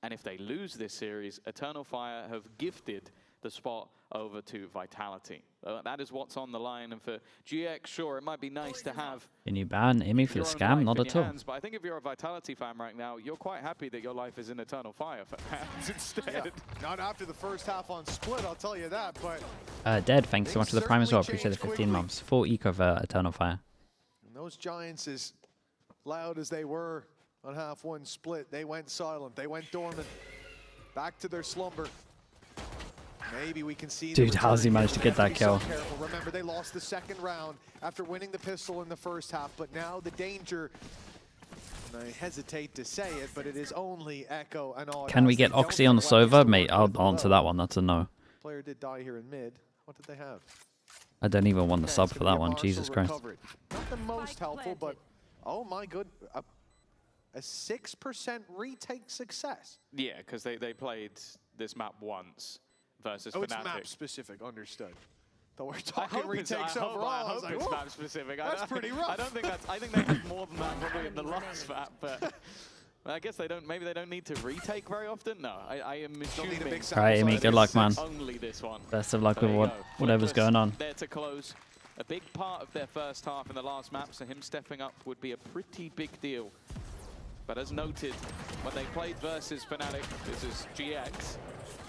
Speaker 1: And if they lose this series, Eternal Fire have gifted the spot over to Vitality. That is what's on the line. And for GX, sure, it might be nice to have
Speaker 2: Can you ban Imi for the
Speaker 1: your own
Speaker 2: scam?
Speaker 1: life
Speaker 2: Not
Speaker 1: in
Speaker 2: at
Speaker 1: your
Speaker 2: all.
Speaker 1: hands, but I think if you're a Vitality fan right now, you're quite happy that your life is in Eternal Fire for hands instead.
Speaker 3: Yeah, not after the first half on Split, I'll tell you that, but
Speaker 2: Dead, thanks so much for the prime as well.
Speaker 3: certainly
Speaker 2: Appreciate the 15
Speaker 3: changed
Speaker 2: months. Full eco for Eternal Fire.
Speaker 3: those Giants, as loud as they were on half one Split, they went silent, they went dormant, back to their slumber. Maybe we can see.
Speaker 2: Dude, how's he managed to get that kill?
Speaker 3: Remember, they lost the second round after winning the pistol in the first half, but now the danger. And I hesitate to say it, but it is only Echo and all.
Speaker 2: Can we get Oxy on the server? Mate, I'll answer that one. That's a no.
Speaker 3: Player did die here in mid. What did they have?
Speaker 2: I don't even want the
Speaker 3: Okay,
Speaker 2: sub
Speaker 3: it's
Speaker 2: for
Speaker 3: gonna be
Speaker 2: that
Speaker 3: a
Speaker 2: one.
Speaker 3: Marshall
Speaker 2: Jesus Christ.
Speaker 3: recovery. Not the most helpful, but oh my good, a 6% retake success.
Speaker 1: Yeah, because they played this map once versus
Speaker 3: Oh,
Speaker 1: Fnatic.
Speaker 3: it's map specific, understood. Though we're
Speaker 1: I
Speaker 3: talking
Speaker 1: hope it's,
Speaker 3: retakes
Speaker 1: I hope,
Speaker 3: overall.
Speaker 1: I
Speaker 3: I was
Speaker 1: hope
Speaker 3: like,
Speaker 1: it's
Speaker 3: whoa.
Speaker 1: map specific.
Speaker 3: That's pretty rough.
Speaker 1: I don't think that's. I think they had more than that probably in the last map, but I guess they don't. Maybe they don't need to retake very often. No, I am assuming.
Speaker 2: Alright, Amy, good luck, man.
Speaker 1: Only this one.
Speaker 2: Best of luck
Speaker 1: There
Speaker 2: with
Speaker 1: you go.
Speaker 2: whatever's
Speaker 1: Flipless
Speaker 2: going on.
Speaker 1: There to close. A big part of their first half in the last map, so him stepping up would be a pretty big deal. But as noted, when they played versus Fnatic, this is GX,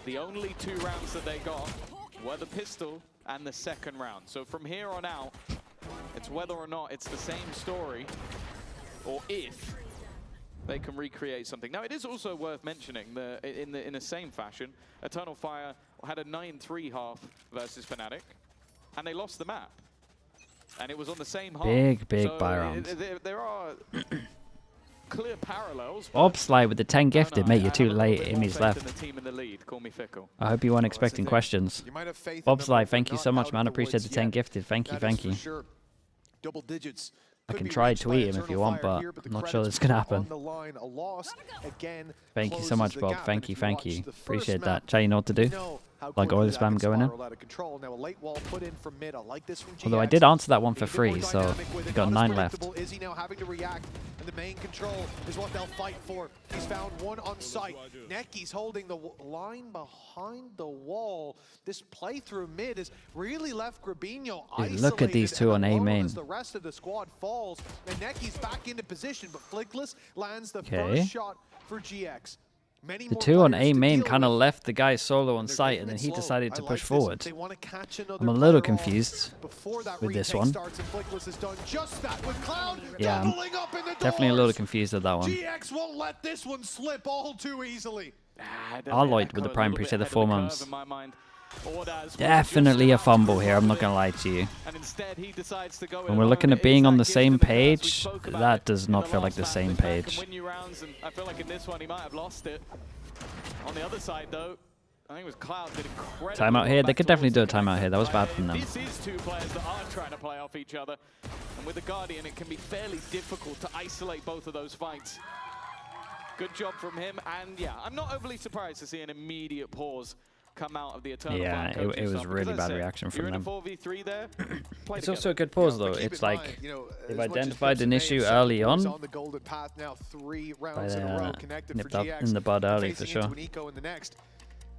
Speaker 1: the only 2 rounds that they got were the pistol and the second round. So from here on out, it's whether or not it's the same story, or if they can recreate something. Now, it is also worth mentioning that in the same fashion, Eternal Fire had a 9-3 half versus Fnatic, and they lost the map. And it was on the same half.
Speaker 2: Big
Speaker 1: So
Speaker 2: buy round.
Speaker 1: there are clear parallels.
Speaker 2: Bobslide with the 10 gifted. Mate, you're too
Speaker 1: I have a
Speaker 2: late.
Speaker 1: little bit more
Speaker 2: Imi's
Speaker 1: faith
Speaker 2: left.
Speaker 1: in the team in the lead. Call me fickle.
Speaker 2: I hope you weren't expecting
Speaker 3: thing.
Speaker 2: questions.
Speaker 3: You might have faith in them,
Speaker 2: Bobslide,
Speaker 3: but
Speaker 2: thank
Speaker 3: we're
Speaker 2: you so
Speaker 3: not
Speaker 2: much,
Speaker 3: out
Speaker 2: man.
Speaker 3: of the
Speaker 2: Appreciate the
Speaker 3: woods
Speaker 2: 10
Speaker 3: yet.
Speaker 2: gifted. Thank you,
Speaker 3: That
Speaker 2: thank
Speaker 3: is
Speaker 2: you.
Speaker 3: for sure. Double digits.
Speaker 2: I
Speaker 3: Could
Speaker 2: can
Speaker 3: be
Speaker 2: try
Speaker 3: reached by
Speaker 2: tweet him if
Speaker 3: Eternal
Speaker 2: you want,
Speaker 3: Fire
Speaker 2: but
Speaker 3: here, the
Speaker 2: I'm not sure
Speaker 3: credits
Speaker 2: that's gonna
Speaker 3: are
Speaker 2: happen.
Speaker 3: on the line. A loss again
Speaker 2: Thank you so
Speaker 3: closes
Speaker 2: much,
Speaker 3: the
Speaker 2: Bob.
Speaker 3: gap.
Speaker 2: Thank
Speaker 3: And
Speaker 2: you,
Speaker 3: if
Speaker 2: thank
Speaker 3: watch
Speaker 2: you.
Speaker 3: the first
Speaker 2: Appreciate
Speaker 3: map,
Speaker 2: that. Chat, you know what to do?
Speaker 3: you know how
Speaker 2: Like
Speaker 3: quickly
Speaker 2: oil
Speaker 3: that
Speaker 2: spam
Speaker 3: can
Speaker 2: going in.
Speaker 3: spiral out of control. Now a late wall put in from mid. I like this from GX.
Speaker 2: Although I did answer that one for
Speaker 3: Being a bit more
Speaker 2: free, so
Speaker 3: dynamic with
Speaker 2: you
Speaker 3: it,
Speaker 2: got
Speaker 3: not as
Speaker 2: 9 left.
Speaker 3: predictable. Is he now having to react? And the main control is what they'll fight for. He's found one on site. Necky's holding the line behind the wall. This playthrough mid has really left Grabinho
Speaker 2: Dude, look at these two on A main.
Speaker 3: as the rest of the squad falls. And Necky's back into position, but Flickless lands the
Speaker 2: Okay.
Speaker 3: first shot for GX. Many
Speaker 2: The
Speaker 3: more
Speaker 2: 2 on
Speaker 3: players
Speaker 2: A
Speaker 3: to
Speaker 2: main
Speaker 3: deal
Speaker 2: kind of
Speaker 3: with.
Speaker 2: left the guy solo on
Speaker 3: They're
Speaker 2: site,
Speaker 3: taking
Speaker 2: and then
Speaker 3: it
Speaker 2: he
Speaker 3: slow.
Speaker 2: decided
Speaker 3: I
Speaker 2: to
Speaker 3: like
Speaker 2: push
Speaker 3: this.
Speaker 2: forward.
Speaker 3: They want to catch another
Speaker 2: I'm a little
Speaker 3: player off
Speaker 2: confused
Speaker 3: before that
Speaker 2: with this
Speaker 3: retake
Speaker 2: one.
Speaker 3: starts, and Flickless has done just that with Cloud
Speaker 2: Yeah, I'm
Speaker 3: doubling up in the
Speaker 2: definitely a little
Speaker 3: doors.
Speaker 2: confused at that one.
Speaker 3: GX won't let this one slip all too easily.
Speaker 2: Arloyd with the prime, appreciate the 4 months.
Speaker 1: Ordaz
Speaker 2: Definitely a
Speaker 1: just
Speaker 2: fumble
Speaker 1: about
Speaker 2: here, I'm not
Speaker 1: to
Speaker 2: gonna lie to you.
Speaker 1: And instead he decides to go
Speaker 2: When we're looking at being on the same page, that does not feel like the same page.
Speaker 1: Win you rounds, and I feel like in this one he might have lost it. On the other side though, I think it was Cloud did incredible.
Speaker 2: Timeout here, they
Speaker 1: back
Speaker 2: could definitely do a
Speaker 1: towards the
Speaker 2: timeout here, that was bad
Speaker 1: player.
Speaker 2: from them.
Speaker 1: This is 2 players that are trying to play off each other. And with the Guardian it can be fairly difficult to isolate both of those fights. Good job from him, and yeah, I'm not overly surprised to see an immediate pause come out of the Eternal
Speaker 2: Yeah,
Speaker 1: Fire coaching
Speaker 2: it was
Speaker 1: staff,
Speaker 2: really
Speaker 1: because as I
Speaker 2: bad
Speaker 1: said,
Speaker 2: reaction from
Speaker 1: you're
Speaker 2: them.
Speaker 1: in a 4v3 there, play
Speaker 2: It's
Speaker 1: together.
Speaker 2: also a good pause
Speaker 3: But
Speaker 2: though.
Speaker 3: keep
Speaker 2: It's
Speaker 3: in
Speaker 2: like
Speaker 3: mind, you know,
Speaker 2: they've
Speaker 3: as much as
Speaker 2: identified an
Speaker 3: Flips may
Speaker 2: issue
Speaker 3: have said
Speaker 2: early
Speaker 3: he was
Speaker 2: on.
Speaker 3: the golden path now, 3
Speaker 2: But,
Speaker 3: rounds in a row connected for
Speaker 2: nipped up
Speaker 3: GX.
Speaker 2: in the bud early for
Speaker 3: Facing
Speaker 2: sure.
Speaker 3: into an eco in the next.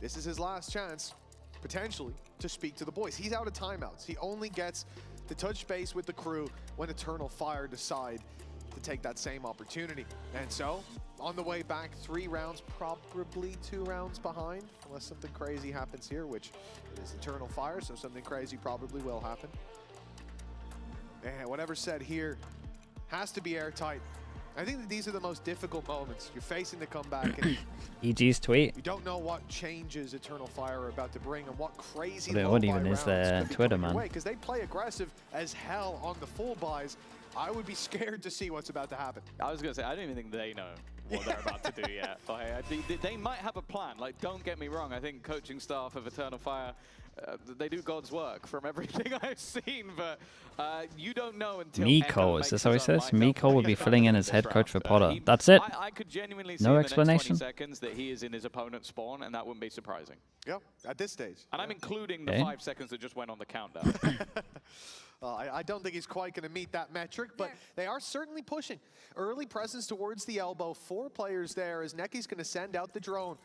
Speaker 3: This is his last chance, potentially, to speak to the boys. He's out of timeouts. He only gets to touch base with the crew when Eternal Fire decide to take that same opportunity. And so, on the way back, 3 rounds, probably 2 rounds behind, unless something crazy happens here, which is Eternal Fire, so something crazy probably will happen. And whatever's said here has to be airtight. I think that these are the most difficult moments. You're facing the comeback, and
Speaker 2: EG's tweet.
Speaker 3: you don't know what changes Eternal Fire are about to bring and what crazy
Speaker 2: What
Speaker 3: low
Speaker 2: even
Speaker 3: buy
Speaker 2: is
Speaker 3: rounds
Speaker 2: their
Speaker 3: could be
Speaker 2: Twitter,
Speaker 3: coming your
Speaker 2: man?
Speaker 3: way, because they play aggressive as hell on the full buys. I would be scared to see what's about to happen.
Speaker 1: I was going to say, I don't even think they know what they're about to do yet. Like, they might have a plan. Like, don't get me wrong. I think coaching staff of Eternal Fire, they do God's work from everything I've seen, but you don't know until
Speaker 2: Miko, is this how he says? Miko will be filling in as head coach for Potter. That's it.
Speaker 1: I could genuinely see
Speaker 2: No
Speaker 1: in the next 20
Speaker 2: explanation.
Speaker 1: seconds that he is in his opponent's spawn, and that wouldn't be surprising.
Speaker 3: Yeah, at this stage.
Speaker 1: And I'm including the
Speaker 2: Okay.
Speaker 1: 5 seconds that just went on the countdown.
Speaker 3: I don't think he's quite going to meet that metric, but they are certainly pushing. Early presence towards the elbow. 4 players there as Necky's going to send out the drone.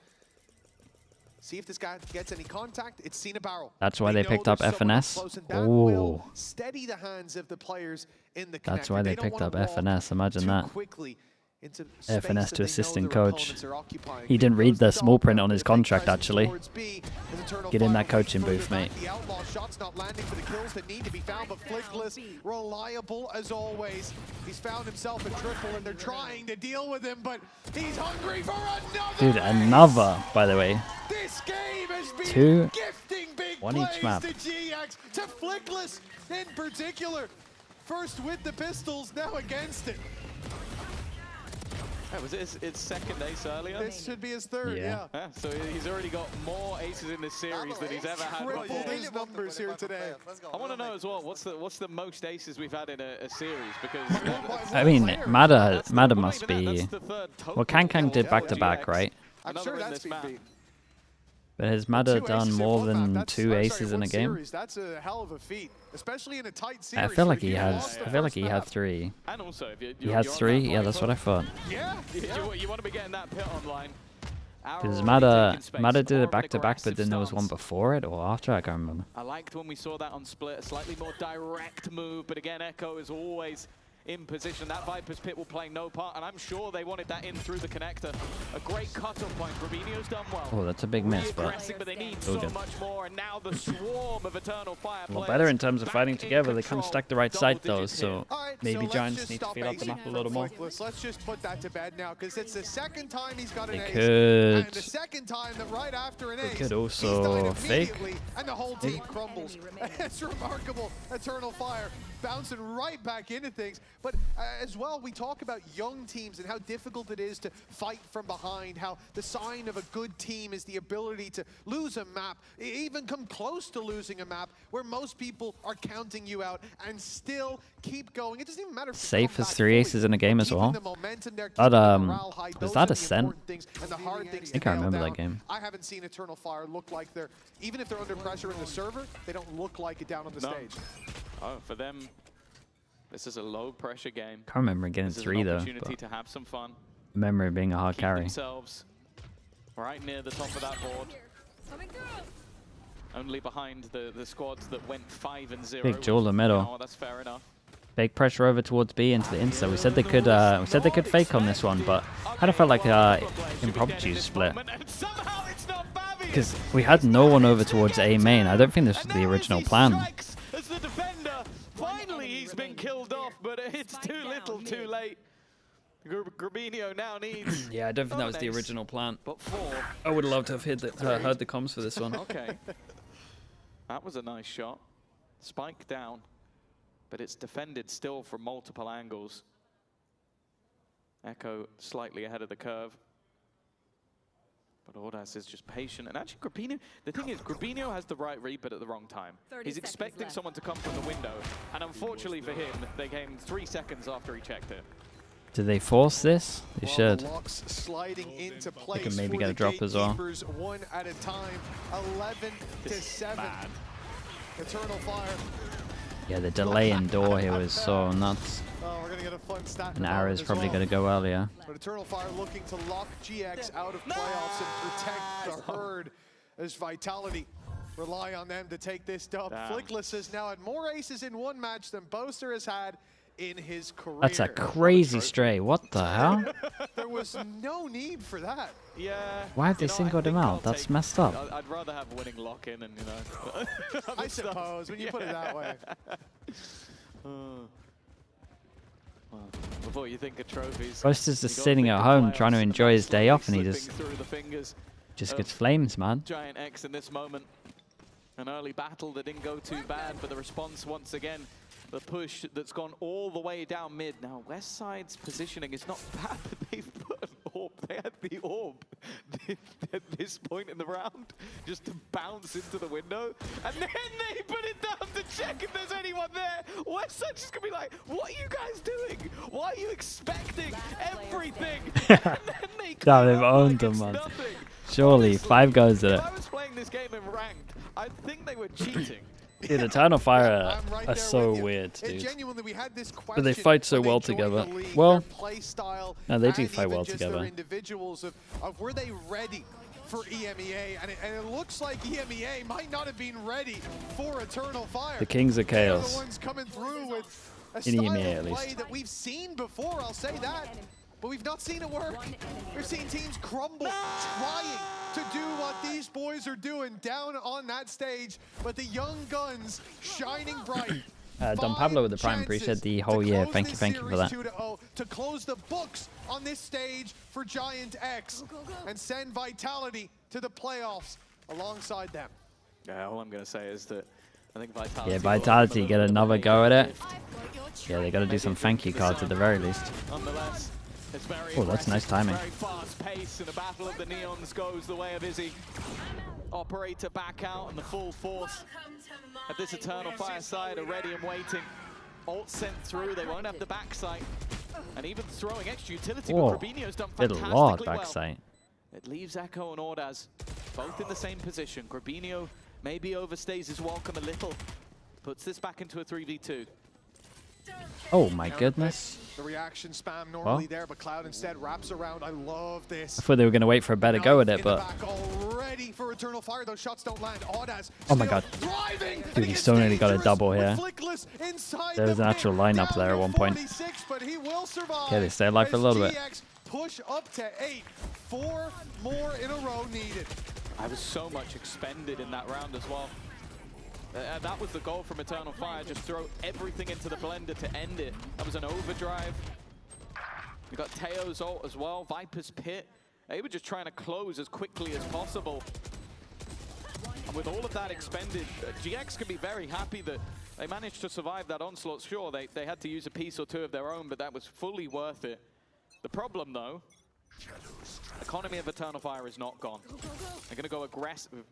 Speaker 3: See if this guy gets any contact. It's seen a barrel.
Speaker 2: That's why they
Speaker 3: know
Speaker 2: picked up
Speaker 3: there's someone
Speaker 2: FNS.
Speaker 3: close, and that will
Speaker 2: Ooh.
Speaker 3: steady the hands of the players in the connector.
Speaker 2: That's why they
Speaker 3: don't
Speaker 2: picked
Speaker 3: wanna
Speaker 2: up
Speaker 3: walk
Speaker 2: FNS. Imagine
Speaker 3: too
Speaker 2: that.
Speaker 3: quickly into
Speaker 2: FNS
Speaker 3: space
Speaker 2: to
Speaker 3: that they know
Speaker 2: assistant
Speaker 3: their
Speaker 2: coach.
Speaker 3: opponents are occupying.
Speaker 2: He didn't read the
Speaker 3: Goes
Speaker 2: small
Speaker 3: dog,
Speaker 2: print on
Speaker 3: but
Speaker 2: his
Speaker 3: the big
Speaker 2: contract,
Speaker 3: presence
Speaker 2: actually.
Speaker 3: towards B as Eternal
Speaker 2: Get in
Speaker 3: Fire
Speaker 2: that coaching
Speaker 3: further
Speaker 2: booth,
Speaker 3: back.
Speaker 2: mate.
Speaker 3: The outlaw shots not landing for the kills that need to be found, but Flickless, reliable as always. He's found himself a triple, and they're trying to deal with him, but he's hungry for another.
Speaker 2: Dude,
Speaker 3: ace.
Speaker 2: another, by the way.
Speaker 3: This game has been
Speaker 2: 2,
Speaker 3: gifting big
Speaker 2: 1
Speaker 3: plays
Speaker 2: each map.
Speaker 3: to GX, to Flickless in particular. First with the pistols, now against it.
Speaker 1: Hey, was it his second ace earlier?
Speaker 3: This should be his third,
Speaker 2: Yeah.
Speaker 3: yeah.
Speaker 1: So he's already got more aces in this series than he's ever had
Speaker 3: Tripled
Speaker 1: before.
Speaker 3: his numbers here today.
Speaker 1: I want to know as well, what's the most aces we've had in a series? Because
Speaker 2: I mean, Mada
Speaker 1: not
Speaker 2: must
Speaker 1: even that,
Speaker 2: be...
Speaker 1: that's the third total
Speaker 2: Well, Kang did
Speaker 1: for
Speaker 2: back-to-back,
Speaker 1: GX.
Speaker 2: right?
Speaker 3: I'm
Speaker 1: Another
Speaker 3: sure
Speaker 1: in
Speaker 3: that's
Speaker 1: this
Speaker 3: been
Speaker 1: map.
Speaker 3: beat.
Speaker 2: But has Mada
Speaker 3: 2
Speaker 2: done
Speaker 3: aces in
Speaker 2: more
Speaker 3: one map,
Speaker 2: than
Speaker 3: that's-
Speaker 2: 2
Speaker 3: I'm sorry,
Speaker 2: aces in
Speaker 3: one
Speaker 2: a game?
Speaker 3: series, that's a hell of a feat, especially in a tight series.
Speaker 2: I feel like
Speaker 3: If
Speaker 2: he
Speaker 3: you
Speaker 2: has.
Speaker 3: lost the
Speaker 2: I feel like
Speaker 3: first
Speaker 2: he
Speaker 3: map-
Speaker 2: had 3.
Speaker 1: And also, if
Speaker 2: He has 3? Yeah, that's what I thought.
Speaker 3: Yeah,
Speaker 1: You want to be getting that pit online.
Speaker 2: Because Mada did it back-to-back, but then there was one before it or after? I can't remember.
Speaker 1: I liked when we saw that on Split, a slightly more direct move, but again, Echo is always in position. That Viper's Pit will play no part, and I'm sure they wanted that in through the connector. A great cutoff point. Rubinho's done well.
Speaker 2: Oh, that's a big miss, but
Speaker 1: Aggressive, but they need
Speaker 2: still
Speaker 1: so
Speaker 2: good.
Speaker 1: much more, and now the swarm of Eternal Fire
Speaker 2: A lot
Speaker 1: players
Speaker 2: better in terms of
Speaker 1: back
Speaker 2: fighting
Speaker 1: in
Speaker 2: together. They kind of
Speaker 1: control.
Speaker 2: stacked the right side, though,
Speaker 1: Double-digit
Speaker 2: so
Speaker 1: hit.
Speaker 3: All right,
Speaker 2: maybe
Speaker 3: so let's
Speaker 2: Giants
Speaker 3: just
Speaker 2: need to
Speaker 3: stop
Speaker 2: fill out the
Speaker 3: acing
Speaker 2: map a
Speaker 3: from
Speaker 2: little more.
Speaker 3: Flickless. Let's just put that to bed now, because it's the second time he's got an
Speaker 2: They
Speaker 3: ace,
Speaker 2: could-
Speaker 3: and the second time that right after an ace,
Speaker 2: could
Speaker 3: he's
Speaker 2: also
Speaker 3: died
Speaker 2: fake.
Speaker 3: immediately, and the whole team crumbles. It's remarkable. Eternal Fire bouncing right back into things. But as well, we talk about young teams and how difficult it is to fight from behind, how the sign of a good team is the ability to lose a map, even come close to losing a map, where most people are counting you out and still keep going. It doesn't even matter if you
Speaker 2: Safe
Speaker 3: come
Speaker 2: as
Speaker 3: back
Speaker 2: 3
Speaker 3: fully,
Speaker 2: aces in a game
Speaker 3: but
Speaker 2: as
Speaker 3: keeping
Speaker 2: well.
Speaker 3: the momentum there,
Speaker 2: But,
Speaker 3: keeping the morale high,
Speaker 2: was
Speaker 3: those
Speaker 2: that
Speaker 3: are the
Speaker 2: Ascent?
Speaker 3: important things and the hard things
Speaker 2: I think
Speaker 3: to
Speaker 2: I
Speaker 3: nail
Speaker 2: remember
Speaker 3: down.
Speaker 2: that game.
Speaker 3: I haven't seen Eternal Fire look like they're, even if they're under pressure in the server, they don't look like it down on the
Speaker 1: No.
Speaker 3: stage.
Speaker 1: Oh, for them, this is a low-pressure game.
Speaker 2: Can't remember getting
Speaker 1: This is
Speaker 2: 3,
Speaker 1: an
Speaker 2: though.
Speaker 1: opportunity
Speaker 2: But
Speaker 1: to have some fun.
Speaker 2: memory of being a hard
Speaker 1: Keep
Speaker 2: carry.
Speaker 1: themselves right near the top of that board. Only behind the squads that went 5 and 0.
Speaker 2: Big jewel in the middle.
Speaker 1: Oh, that's fair enough.
Speaker 2: Big pressure over towards B into the insta. We said they could fake on this one, but kind of felt like impromptu split. Because we had no one over towards A main. I don't think this was the original plan.
Speaker 1: As the defender, finally he's been killed off, but it's too little, too late. Grabinho now needs.
Speaker 2: Yeah, I don't think that was the
Speaker 1: ace,
Speaker 2: original plan.
Speaker 1: But 4.
Speaker 2: I would have loved to have heard the comms for this one.
Speaker 1: Okay. That was a nice shot. Spike down. But it's defended still from multiple angles. Echo slightly ahead of the curve. But Audas is just patient. And actually, Grabinho, the thing is, Grabinho has the right read, but at the wrong time. He's expecting someone to come from the window. And unfortunately for him, they came 3 seconds after he checked it.
Speaker 2: Did they force this? They
Speaker 3: Well,
Speaker 2: should.
Speaker 3: the locks sliding into place
Speaker 2: could maybe
Speaker 3: for
Speaker 2: get
Speaker 3: the
Speaker 2: a drop as well.
Speaker 3: gatekeepers, one at a time, 11 to 7. Eternal Fire.
Speaker 2: Yeah, the delay in door here was so nuts.
Speaker 3: Oh, we're gonna get a fun stat.
Speaker 2: And Ara's probably going to go earlier.
Speaker 3: But Eternal Fire looking to lock GX out of playoffs and protect the herd as Vitality rely on them to take this dub.
Speaker 1: Damn.
Speaker 3: Flickless has now had more aces in one match than Boaster has had in his career.
Speaker 2: That's a crazy stray. What the hell?
Speaker 3: There was no need for that.
Speaker 1: Yeah.
Speaker 2: Why have they
Speaker 1: you know, I
Speaker 2: singled him
Speaker 1: think
Speaker 2: out?
Speaker 1: I'll
Speaker 2: That's
Speaker 1: take-
Speaker 2: messed up.
Speaker 1: I'd rather have winning lock-in and, you know.
Speaker 3: I suppose, when you put it that way.
Speaker 1: Well, before you think of trophies.
Speaker 2: Boaster's
Speaker 1: you
Speaker 2: just
Speaker 1: gotta
Speaker 2: sitting
Speaker 1: think
Speaker 2: at
Speaker 1: of
Speaker 2: home trying to
Speaker 1: playoffs,
Speaker 2: enjoy his day
Speaker 1: slowly
Speaker 2: off, and he
Speaker 1: slipping through the fingers
Speaker 2: just
Speaker 1: of
Speaker 2: gets flames, man.
Speaker 1: GIANTX in this moment. An early battle that didn't go too bad, but the response once again The push that's gone all the way down mid. Now, West Side's positioning is not bad, but they've put an orb. They had the orb at this point in the round just to bounce into the window. And then they put it down to check if there's anyone there. West Side's just going to be like, what are you guys doing? Why are you expecting everything? And then they
Speaker 2: Damn, they've
Speaker 1: come up
Speaker 2: owned
Speaker 1: like
Speaker 2: them,
Speaker 1: it's
Speaker 2: man.
Speaker 1: nothing.
Speaker 2: Surely,
Speaker 1: Honestly,
Speaker 2: 5 goes at
Speaker 1: if
Speaker 2: it.
Speaker 1: I was playing this game in ranked, I think they were cheating.
Speaker 2: Dude, Eternal Fire
Speaker 3: I'm right
Speaker 2: are
Speaker 3: there
Speaker 2: so
Speaker 3: with you.
Speaker 2: weird,
Speaker 3: It
Speaker 2: dude.
Speaker 3: genuinely, we had this
Speaker 2: But they
Speaker 3: question
Speaker 2: fight so
Speaker 3: when they
Speaker 2: well
Speaker 3: joined
Speaker 2: together.
Speaker 3: the league,
Speaker 2: Well,
Speaker 3: their play style,
Speaker 2: no, they do
Speaker 3: and
Speaker 2: fight
Speaker 3: even
Speaker 2: well
Speaker 3: just
Speaker 2: together.
Speaker 3: Their individuals of were they ready for EMEA? And it looks like EMEA might not have been ready for Eternal Fire.
Speaker 2: The Kings of
Speaker 3: They're
Speaker 2: Chaos.
Speaker 3: the ones coming through with a
Speaker 2: In
Speaker 3: style
Speaker 2: EMEA,
Speaker 3: of
Speaker 2: at
Speaker 3: play
Speaker 2: least.
Speaker 3: that we've seen before. I'll say that. But we've not seen it work. We've seen teams crumble, trying to do what these boys are doing down on that stage. But the young guns shining bright.
Speaker 2: Don Pablo with the Prime, appreciate the whole year. Thank you for that.
Speaker 3: 2-0 to close the books on this stage for GIANTX and send Vitality to the playoffs alongside them.
Speaker 1: Yeah, all I'm going to say is that I think Vitality...
Speaker 2: Yeah, Vitality get another go at it. Yeah, they got to do some thank you cards at the very least.
Speaker 1: Nonetheless, it's very
Speaker 2: Oh, that's nice timing.
Speaker 1: Very fast pace, and the battle of the Neons goes the way of Izzy. Operator back out, and the full force of this Eternal Fire side are ready and waiting. Ult sent through, they won't have the backside. And even throwing extra utility,
Speaker 2: Whoa,
Speaker 1: but Grabinho's done
Speaker 2: did a
Speaker 1: fantastically
Speaker 2: lot
Speaker 1: well.
Speaker 2: backside.
Speaker 1: It leaves Echo and Ordaz both in the same position. Grabinho maybe overstays his welcome a little. Puts this back into a 3v2.
Speaker 2: Oh my goodness.
Speaker 3: The reaction spam normally there, but Cloud instead wraps around. I love this.
Speaker 2: I thought they were going to wait for a better go at it,
Speaker 3: In the
Speaker 2: but...
Speaker 3: back already for Eternal Fire. Those shots don't land. Ordaz
Speaker 2: Oh my
Speaker 3: still
Speaker 2: god.
Speaker 3: thriving,
Speaker 2: Dude, he still nearly got a
Speaker 3: dangerous
Speaker 2: double here.
Speaker 3: with Flickless inside
Speaker 2: There was
Speaker 3: the
Speaker 2: an actual
Speaker 3: pit,
Speaker 2: lineup
Speaker 3: down
Speaker 2: there at
Speaker 3: to
Speaker 2: one point.
Speaker 3: 46, but he will survive.
Speaker 2: Okay, they stay alive for a
Speaker 3: as
Speaker 2: little bit.
Speaker 3: GX push up to 8. 4 more in a row needed.
Speaker 1: I was so much expended in that round as well. That was the goal from Eternal Fire, just throw everything into the blender to end it. That was an overdrive. We got Teo's ult as well, Viper's Pit. They were just trying to close as quickly as possible. And with all of that expended, GX can be very happy that they managed to survive that onslaught. Sure, they had to use a piece or two of their own, but that was fully worth it. The problem though, economy of Eternal Fire is not gone. They're gonna go aggressive.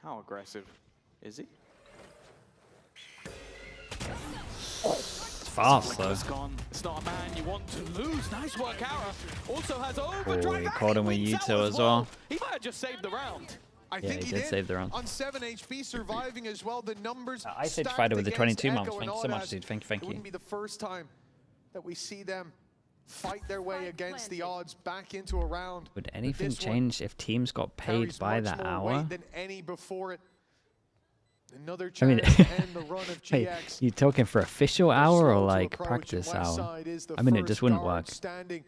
Speaker 1: How aggressive is he?
Speaker 2: It's fast though.
Speaker 1: It's gone. It's not a man you want to lose. Nice work, Ara. Also has
Speaker 2: Oh,
Speaker 1: overdrive.
Speaker 2: he
Speaker 1: and
Speaker 2: caught him with
Speaker 1: wins
Speaker 2: Yuto
Speaker 1: out
Speaker 2: as well.
Speaker 1: He might have just saved the round.
Speaker 3: I
Speaker 2: Yeah,
Speaker 3: think
Speaker 2: he
Speaker 3: he
Speaker 2: did save the round.
Speaker 3: On 7 HP, surviving as well. The numbers
Speaker 2: Ice Age
Speaker 3: stacked
Speaker 2: Fighter with the
Speaker 3: against
Speaker 2: 22 months.
Speaker 3: Echo
Speaker 2: Thank
Speaker 3: and
Speaker 2: you so much,
Speaker 3: Ordaz.
Speaker 2: dude. Thank
Speaker 3: It
Speaker 2: you.
Speaker 3: wouldn't be the first time that we see them fight their way against the odds back into a round.
Speaker 2: Would
Speaker 3: But
Speaker 2: anything
Speaker 3: this one
Speaker 2: change if teams got paid
Speaker 3: carries
Speaker 2: by
Speaker 3: much
Speaker 2: the
Speaker 3: more
Speaker 2: hour?
Speaker 3: weight than any before it. Another
Speaker 2: I
Speaker 3: chance
Speaker 2: mean,
Speaker 3: to end the run of
Speaker 2: hey,
Speaker 3: GX.
Speaker 2: you talking for official
Speaker 3: They're
Speaker 2: hour
Speaker 3: slow
Speaker 2: or
Speaker 3: to
Speaker 2: like
Speaker 3: approach,
Speaker 2: practice
Speaker 3: and West
Speaker 2: hour?
Speaker 3: Side is the
Speaker 2: I mean, it
Speaker 3: first
Speaker 2: just wouldn't
Speaker 3: guard
Speaker 2: work.
Speaker 3: standing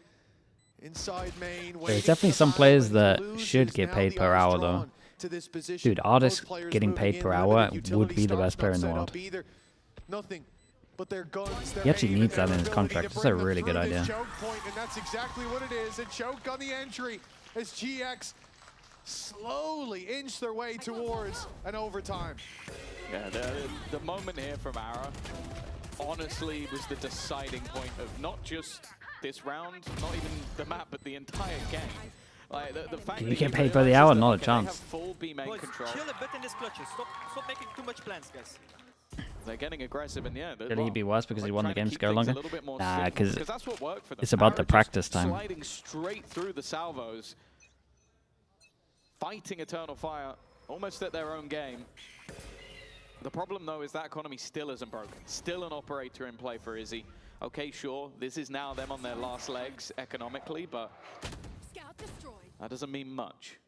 Speaker 3: inside main,
Speaker 2: There's
Speaker 3: waiting
Speaker 2: definitely
Speaker 3: for
Speaker 2: some
Speaker 3: battle,
Speaker 2: players
Speaker 3: and he
Speaker 2: that
Speaker 3: loses.
Speaker 2: should get
Speaker 3: Now
Speaker 2: paid
Speaker 3: the
Speaker 2: per
Speaker 3: eye's
Speaker 2: hour, though.
Speaker 3: drawn to this position.
Speaker 2: Dude, artists
Speaker 3: Both players
Speaker 2: getting
Speaker 3: moving
Speaker 2: paid
Speaker 3: in,
Speaker 2: per
Speaker 3: limited
Speaker 2: hour
Speaker 3: utility
Speaker 2: would be the
Speaker 3: stocks
Speaker 2: best player
Speaker 3: not
Speaker 2: in the
Speaker 3: set
Speaker 2: world.
Speaker 3: up either. Nothing but their guns, their
Speaker 2: He actually
Speaker 3: aim,
Speaker 2: needs
Speaker 3: and
Speaker 2: that in
Speaker 3: their
Speaker 2: his
Speaker 3: ability
Speaker 2: contract.
Speaker 3: to
Speaker 2: That's a
Speaker 3: bring them
Speaker 2: really good
Speaker 3: through this
Speaker 2: idea.
Speaker 3: choke point, and that's exactly what it is. A choke on the entry as GX slowly inch their way towards an overtime.
Speaker 1: Yeah, the moment here from Ara, honestly, was the deciding point of not just this round, not even the map, but the entire game. Like the fact
Speaker 2: You
Speaker 1: that
Speaker 2: get paid by the
Speaker 1: realize
Speaker 2: hour,
Speaker 1: that,
Speaker 2: not a
Speaker 1: okay,
Speaker 2: chance.
Speaker 1: They have full B main control.
Speaker 6: Chill a bit in this clutches. Stop making too much plans, guys.
Speaker 1: They're getting aggressive, and yeah,
Speaker 2: Could he be worse because he won the
Speaker 1: trying to
Speaker 2: games to
Speaker 1: keep
Speaker 2: go
Speaker 1: things a
Speaker 2: longer?
Speaker 1: little bit more
Speaker 2: Nah,
Speaker 1: simple,
Speaker 2: because
Speaker 1: that's what worked for them.
Speaker 2: it's about the
Speaker 1: Ara just
Speaker 2: practice time.
Speaker 1: Sliding straight through the salvos, fighting Eternal Fire almost at their own game. The problem though is that economy still isn't broken. Still an operator in play for Izzy. Okay, sure, this is now them on their last legs economically, but that doesn't mean much.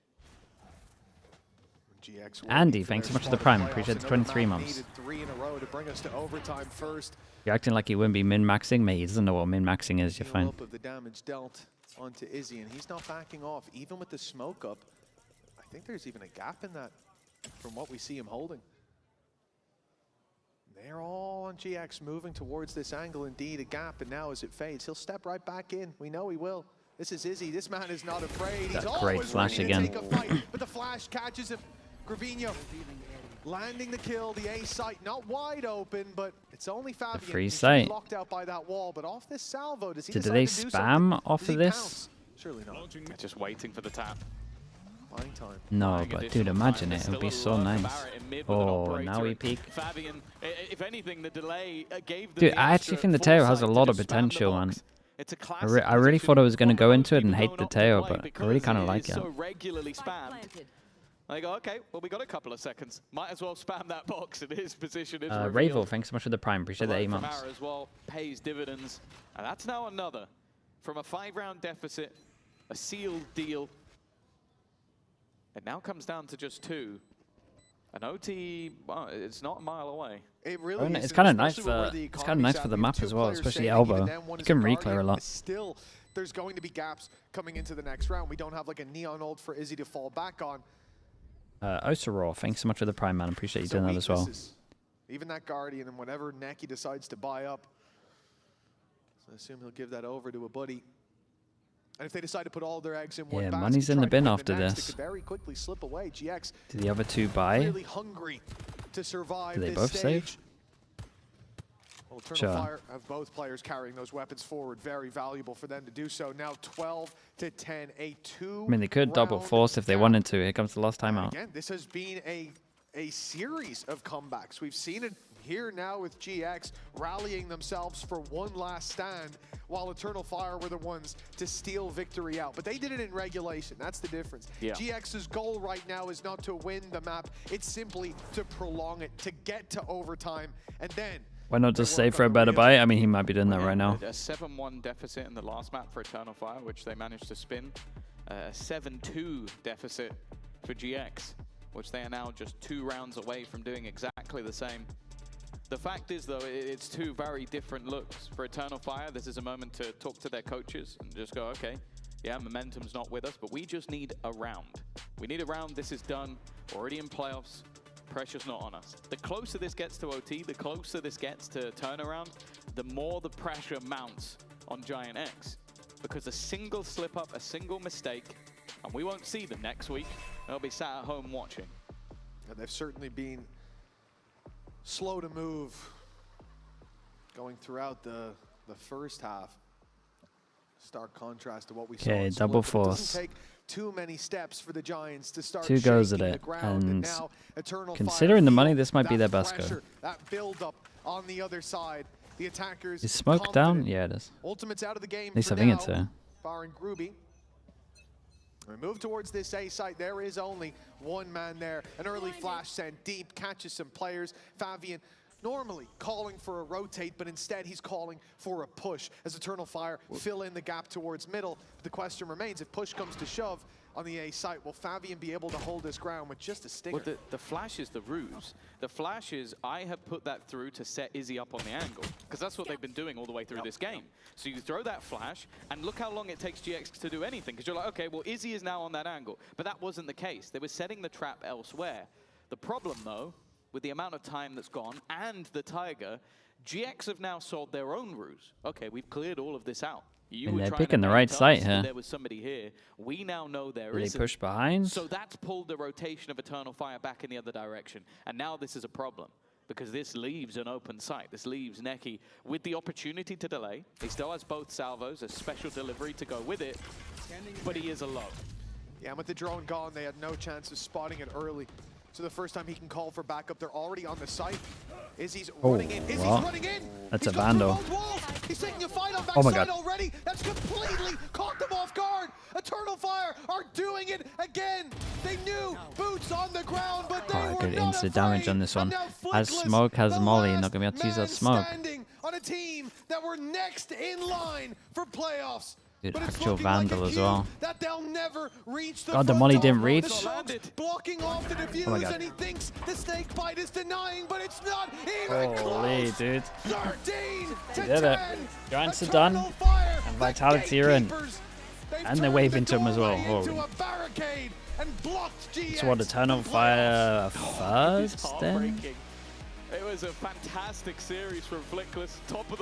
Speaker 3: GX
Speaker 2: Andy,
Speaker 3: waiting for
Speaker 2: thanks so
Speaker 3: their
Speaker 2: much for the
Speaker 3: spot
Speaker 2: Prime.
Speaker 3: in playoffs.
Speaker 2: Appreciate the
Speaker 3: Another
Speaker 2: 23
Speaker 3: map
Speaker 2: months.
Speaker 3: needed 3 in a row to bring us to overtime first.
Speaker 2: You're acting like he wouldn't be min-maxing? Mate, he doesn't know what min-maxing is. You're
Speaker 3: Heal
Speaker 2: fine.
Speaker 3: up of the damage dealt onto Izzy, and he's not backing off, even with the smoke up. I think there's even a gap in that from what we see him holding. They're all on GX moving towards this angle, indeed a gap, and now as it fades, he'll step right back in. We know he will. This is Izzy. This man is not afraid. He's
Speaker 2: That great
Speaker 3: always
Speaker 2: flash
Speaker 3: ready
Speaker 2: again.
Speaker 3: to take a fight, but the flash catches him. Grabinho landing the kill, the A site not wide open, but it's only Fabian.
Speaker 2: free
Speaker 3: He's
Speaker 2: site.
Speaker 3: locked out by that wall, but off this salvo, does he
Speaker 2: Did
Speaker 3: decide
Speaker 2: they
Speaker 3: to do
Speaker 2: spam
Speaker 3: something?
Speaker 2: off
Speaker 3: Does
Speaker 2: of
Speaker 3: he
Speaker 2: this?
Speaker 3: pounce? Surely not.
Speaker 1: They're just waiting for the tap.
Speaker 3: Buying time.
Speaker 2: No,
Speaker 1: Buying
Speaker 2: but
Speaker 1: additional
Speaker 2: dude, imagine
Speaker 1: time.
Speaker 2: it. It
Speaker 1: There's
Speaker 2: would be so
Speaker 1: still a lurker
Speaker 2: nice.
Speaker 1: Barrett in mid with an
Speaker 2: Oh,
Speaker 1: operator,
Speaker 2: now we
Speaker 1: and
Speaker 2: peek.
Speaker 1: Fabian, if anything, the delay gave them
Speaker 2: Dude,
Speaker 1: the
Speaker 2: I actually
Speaker 1: extra
Speaker 2: think the Teo has a
Speaker 1: foresight
Speaker 2: lot
Speaker 1: to
Speaker 2: of
Speaker 1: just spam the
Speaker 2: potential, man.
Speaker 1: box. It's a
Speaker 2: I
Speaker 1: classic
Speaker 2: really
Speaker 1: position
Speaker 2: thought I was going to
Speaker 1: for
Speaker 2: go
Speaker 1: most
Speaker 2: into it and
Speaker 1: people
Speaker 2: hate
Speaker 1: don't
Speaker 2: the
Speaker 1: opt to
Speaker 2: Teo,
Speaker 1: play
Speaker 2: but I
Speaker 1: because
Speaker 2: really kind of
Speaker 1: it
Speaker 2: like
Speaker 1: is
Speaker 2: it.
Speaker 1: so regularly spammed. They go, okay, well, we got a couple of seconds. Might as well spam that box, and his position is revealed.
Speaker 2: Ravel, thanks so much for the prime. Appreciate the
Speaker 1: Alert
Speaker 2: 8
Speaker 1: from
Speaker 2: months.
Speaker 1: Ara as well pays dividends, and that's now another from a 5-round deficit, a sealed deal. It now comes down to just 2. An OT, well, it's not a mile away.
Speaker 3: It really
Speaker 2: It's
Speaker 3: isn't,
Speaker 2: kind of nice
Speaker 3: especially where
Speaker 2: for
Speaker 3: the
Speaker 2: it's kind of nice
Speaker 3: economy's
Speaker 2: for the
Speaker 3: at. We have
Speaker 2: map
Speaker 3: 2
Speaker 2: as well,
Speaker 3: players
Speaker 2: especially
Speaker 3: saving,
Speaker 2: elbow.
Speaker 3: even then one
Speaker 2: You
Speaker 3: is
Speaker 2: can
Speaker 3: a
Speaker 2: re-clear a
Speaker 3: guardian.
Speaker 2: lot.
Speaker 3: Still, there's going to be gaps coming into the next round. We don't have like a neon ult for Izzy to fall back on.
Speaker 2: Osaro, thanks so much for the prime, man. Appreciate you doing that as well.
Speaker 3: Weaknesses. Even that guardian and whatever neck he decides to buy up. So I assume he'll give that over to a buddy. And if they decide to put all their eggs in one basket,
Speaker 2: money's in
Speaker 3: try
Speaker 2: the
Speaker 3: to
Speaker 2: bin
Speaker 3: find
Speaker 2: after
Speaker 3: next,
Speaker 2: this.
Speaker 3: It could very quickly slip away. GX
Speaker 2: Did the other 2 buy?
Speaker 3: really hungry to survive
Speaker 2: Do they
Speaker 3: this
Speaker 2: both
Speaker 3: stage.
Speaker 2: save?
Speaker 3: Well, Eternal
Speaker 2: Sure.
Speaker 3: Fire have both players carrying those weapons forward. Very valuable for them to do so. Now 12 to 10, a 2.
Speaker 2: I mean, they could double force if they wanted to. Here comes the last timeout.
Speaker 3: Again, this has been a series of comebacks. We've seen it here now with GX rallying themselves for one last stand, while Eternal Fire were the ones to steal victory out. But they did it in regulation. That's the difference.
Speaker 1: Yeah.
Speaker 3: GX's goal right now is not to win the map. It's simply to prolong it, to get to overtime, and then
Speaker 2: Why not just save for a better buy? I mean, he might be doing that right now.
Speaker 1: A 7-1 deficit in the last map for Eternal Fire, which they managed to spin. A 7-2 deficit for GX, which they are now just 2 rounds away from doing exactly the same. The fact is, though, it's 2 very different looks. For Eternal Fire, this is a moment to talk to their coaches and just go, okay, yeah, momentum's not with us, but we just need a round. We need a round. This is done. We're already in playoffs. Pressure's not on us. The closer this gets to OT, the closer this gets to turnaround, the more the pressure mounts on GIANTX. Because a single slip-up, a single mistake, and we won't see them next week. They'll be sat at home watching.
Speaker 3: and they've certainly been slow to move going throughout the first half. Stark contrast to what we saw.
Speaker 2: Okay,
Speaker 3: in
Speaker 2: double
Speaker 3: Split, but it
Speaker 2: force.
Speaker 3: doesn't take too many steps for the Giants to start
Speaker 2: 2 goes at
Speaker 3: shaking the
Speaker 2: it,
Speaker 3: ground,
Speaker 2: and
Speaker 3: now Eternal
Speaker 2: considering the
Speaker 3: Fire
Speaker 2: money,
Speaker 3: feel
Speaker 2: this might be
Speaker 3: that
Speaker 2: their best go.
Speaker 3: pressure, that build up on the other side. The attackers
Speaker 2: Is smoke down?
Speaker 3: confident.
Speaker 2: Yeah, it is.
Speaker 3: Ultimate's out of the game
Speaker 2: At least
Speaker 3: for
Speaker 2: I think
Speaker 3: now,
Speaker 2: it's a.
Speaker 3: barring Groovy. We move towards this A site. There is only one man there. An early flash sent deep, catches some players. Fabian normally calling for a rotate, but instead he's calling for a push as Eternal Fire fill in the gap towards middle. The question remains, if push comes to shove on the A site, will Fabian be able to hold his ground with just a stinger?
Speaker 1: Well, the flash is the ruse. The flash is, I have put that through to set Izzy up on the angle, because that's what they've been doing all the way through this game. So you throw that flash, and look how long it takes GX to do anything, because you're like, okay, well, Izzy is now on that angle. But that wasn't the case. They were setting the trap elsewhere. The problem, though, with the amount of time that's gone, and the Tiger, GX have now sold their own ruse. Okay, we've cleared all of this out. You
Speaker 2: And
Speaker 1: were
Speaker 2: they're
Speaker 1: trying to
Speaker 2: picking the
Speaker 1: paint
Speaker 2: right
Speaker 1: us
Speaker 2: site
Speaker 1: that
Speaker 2: here.
Speaker 1: There was somebody here. We now know there
Speaker 2: Did they
Speaker 1: isn't.
Speaker 2: push behind?
Speaker 1: So that's pulled the rotation of Eternal Fire back in the other direction. And now this is a problem, because this leaves an open site. This leaves Neki with the opportunity to delay. He still has both salvos, a special delivery to go with it, but he is alone.
Speaker 3: Yeah, and with the drone gone, they had no chance of spotting it early. So the first time he can call for backup, they're already on the site. Izzy's running in. Izzy's
Speaker 2: well,
Speaker 3: running in.
Speaker 2: that's
Speaker 3: He's
Speaker 2: a
Speaker 3: gone through
Speaker 2: vandal.
Speaker 3: both walls. He's taking a fight on
Speaker 2: Oh my
Speaker 3: backside
Speaker 2: God.
Speaker 3: already. That's completely caught them off guard. Eternal Fire are doing it again. They knew boots on the ground, but they
Speaker 2: Alright,
Speaker 3: were
Speaker 2: good
Speaker 3: not
Speaker 2: instant damage
Speaker 3: afraid.
Speaker 2: on this one.
Speaker 3: And now
Speaker 2: Has
Speaker 3: Flickless,
Speaker 2: smoke, has
Speaker 3: the
Speaker 2: molly.
Speaker 3: last
Speaker 2: Not gonna be able to use
Speaker 3: man
Speaker 2: that smoke.
Speaker 3: standing on a team that were next in line for playoffs.
Speaker 2: Good
Speaker 3: But it's
Speaker 2: actual
Speaker 3: looking like
Speaker 2: vandal
Speaker 3: a
Speaker 2: as
Speaker 3: cube
Speaker 2: well.
Speaker 3: that they'll never reach the
Speaker 2: God, the
Speaker 3: front
Speaker 2: molly
Speaker 3: of.
Speaker 2: didn't
Speaker 3: The
Speaker 2: reach.
Speaker 3: smoke's blocking off the defuse,
Speaker 2: Oh my God.
Speaker 3: and he thinks the snake bite is denying, but it's not
Speaker 2: Holy
Speaker 3: even close.
Speaker 2: dude.
Speaker 3: 13 to
Speaker 2: They did it.
Speaker 3: 10.
Speaker 2: Giants are done.
Speaker 3: Eternal Fire,
Speaker 2: And
Speaker 3: the
Speaker 2: Vitality are in.
Speaker 3: gatekeepers. They've
Speaker 2: And they're
Speaker 3: turned
Speaker 2: waving
Speaker 3: the
Speaker 2: to him as well.
Speaker 3: doorway into
Speaker 2: Holy.
Speaker 3: a barricade and blocked GX
Speaker 2: So what, Eternal
Speaker 3: from
Speaker 2: Fire
Speaker 1: It's
Speaker 2: first then?
Speaker 1: heartbreaking. It was a fantastic series from Flickless, top of the